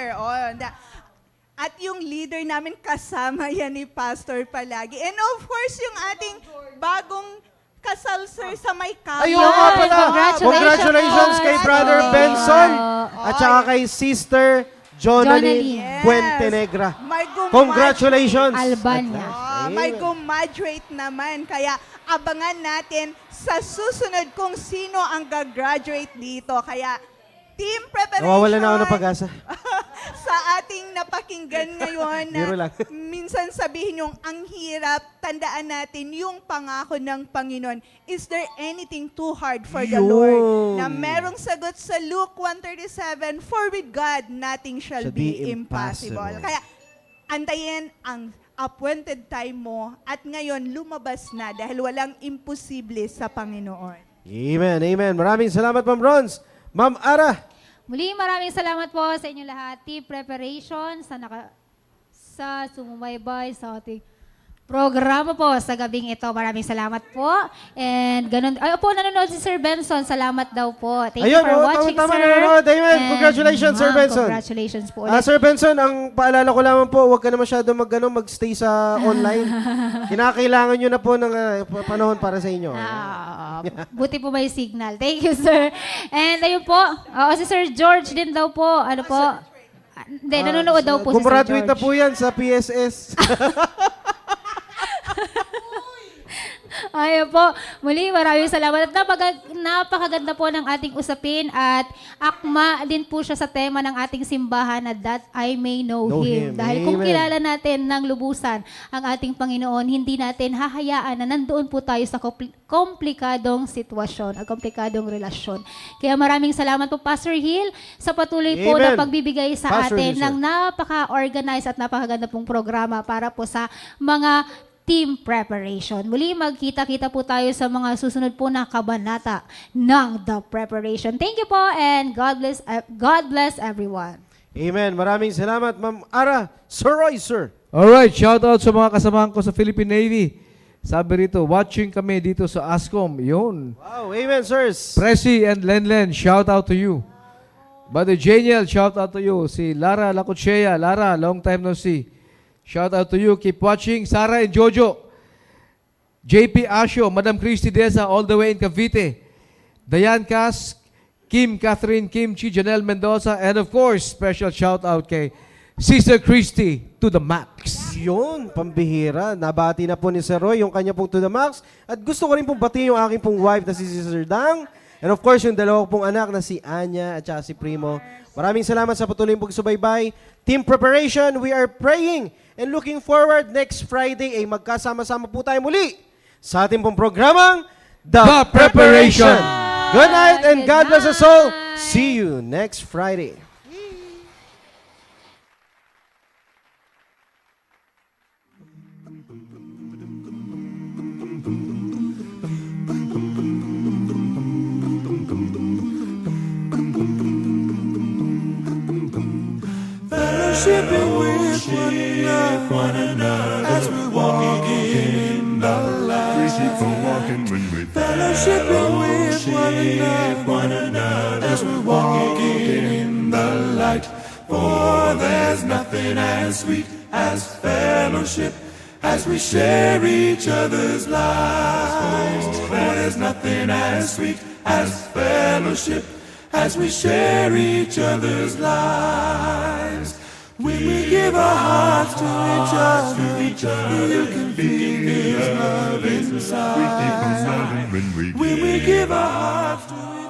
At yung leader namin kasama yan ni Pastor palagi. And of course, yung ating bagong kasal, sir, sa may kapwa. Ayun nga pala. Congratulations kay po. Brother Thank you. Benson. At saka kay Sister Jonaline Jonaline. Puente Negra. May Congratulations. Albania. May gumraduate naman. Kaya abangan natin sa susunod kung sino ang gagraduate dito. Kaya team preparation. Nawawala na ako ng pag-asa. Sa ating napakinggan ngayon Biro na lang. minsan sabihin yung ang hirap, tandaan natin yung pangako ng Panginoon. Is there anything too hard for the Yun. Lord? Na merong sagot sa Luke 1:37, for with God, nothing shall be impossible. Kaya antayin ang appointed time mo at ngayon lumabas na dahil walang imposible sa Panginoon. Amen, amen. Maraming salamat, Ma'am Rons. Ma'am Ara. Muli, maraming salamat po sa inyo lahat. Team Preparation, sa sumubaybay sa ating programa po sa gabing ito. Maraming salamat po. And ganun, ay po, nanonood si Sir Benson. Salamat daw po. Thank you Ayun, for watching, tama, sir. nanonood. Amen. And, Congratulations, Sir ma'am, Benson. Congratulations po ulit. Sir Benson, ang paalala ko lamang po, huwag ka na masyado magstay sa online. Kinakailangan nyo na po ng panahon para sa inyo. Buti po may signal. Thank you, sir. And ayun po, si Sir George din daw po. Ano po? Hindi, nanonood daw po si Sir Gumraduate na George. po yan sa PSS. Ayun po. Muli, maraming salamat. At napakaganda po ng ating usapin at akma din po siya sa tema ng ating simbahan na that I may know Know Him. Him. Dahil kung Amen. kilala natin ng lubusan ang ating Panginoon, hindi natin hahayaan na nandoon po tayo sa komplikadong sitwasyon, at komplikadong relasyon. Kaya maraming salamat po, Pastor Hill, sa patuloy po Amen. na pagbibigay sa Pastor atin Hill, sir. ng napaka-organized at napakaganda pong programa para po sa mga team preparation. Muli, magkita-kita po tayo sa mga susunod po na kabanata ng The Preparation. Thank you po and God bless everyone. Amen. Maraming salamat, Ma'am Ara. Sir Roy, sir. Alright, shout out sa mga kasamahan ko sa Philippine Navy. Sabi rito, watching kami dito sa ASCOM. Yun. Wow, amen, sirs. Presi and Lenlen, shout out to you. Brother Janiel, shout out to you. Si Lara Lacochea. Lara, long time no see. Shout out to you. Keep watching. Sarah and Jojo. JP Asio, Madam Christy Deza, all the way in Cavite. Diane Cas, Kim Catherine Kimchi, Janelle Mendoza, and of course, special shout out kay Sister Christy to the max. Yun, pambihira. Nabati na po ni Sir Roy yung kanya pong to the max. At gusto ko rin pong batiin yung aking pong wife na si Sister Dang. And of course, yung dalawa pong anak na si Anya at saka si Primo. Maraming salamat sa patuloy pong subaybay. Team Preparation, we are praying and looking forward next Friday ay magkasama-sama po tayo muli sa ating pong programang The Preparation. Good night and Good God bless us all. night. See you next Friday. fellowshipping with one another as we walk in the light. We keep on walking when we fellowshipping with one another as we walk in the light. For there's nothing as sweet as fellowship as we share each other's lives. For there's nothing as sweet as fellowship as we share each other's lives. When we give our hearts to each other, you can feel His love inside. When we give our hearts to each other.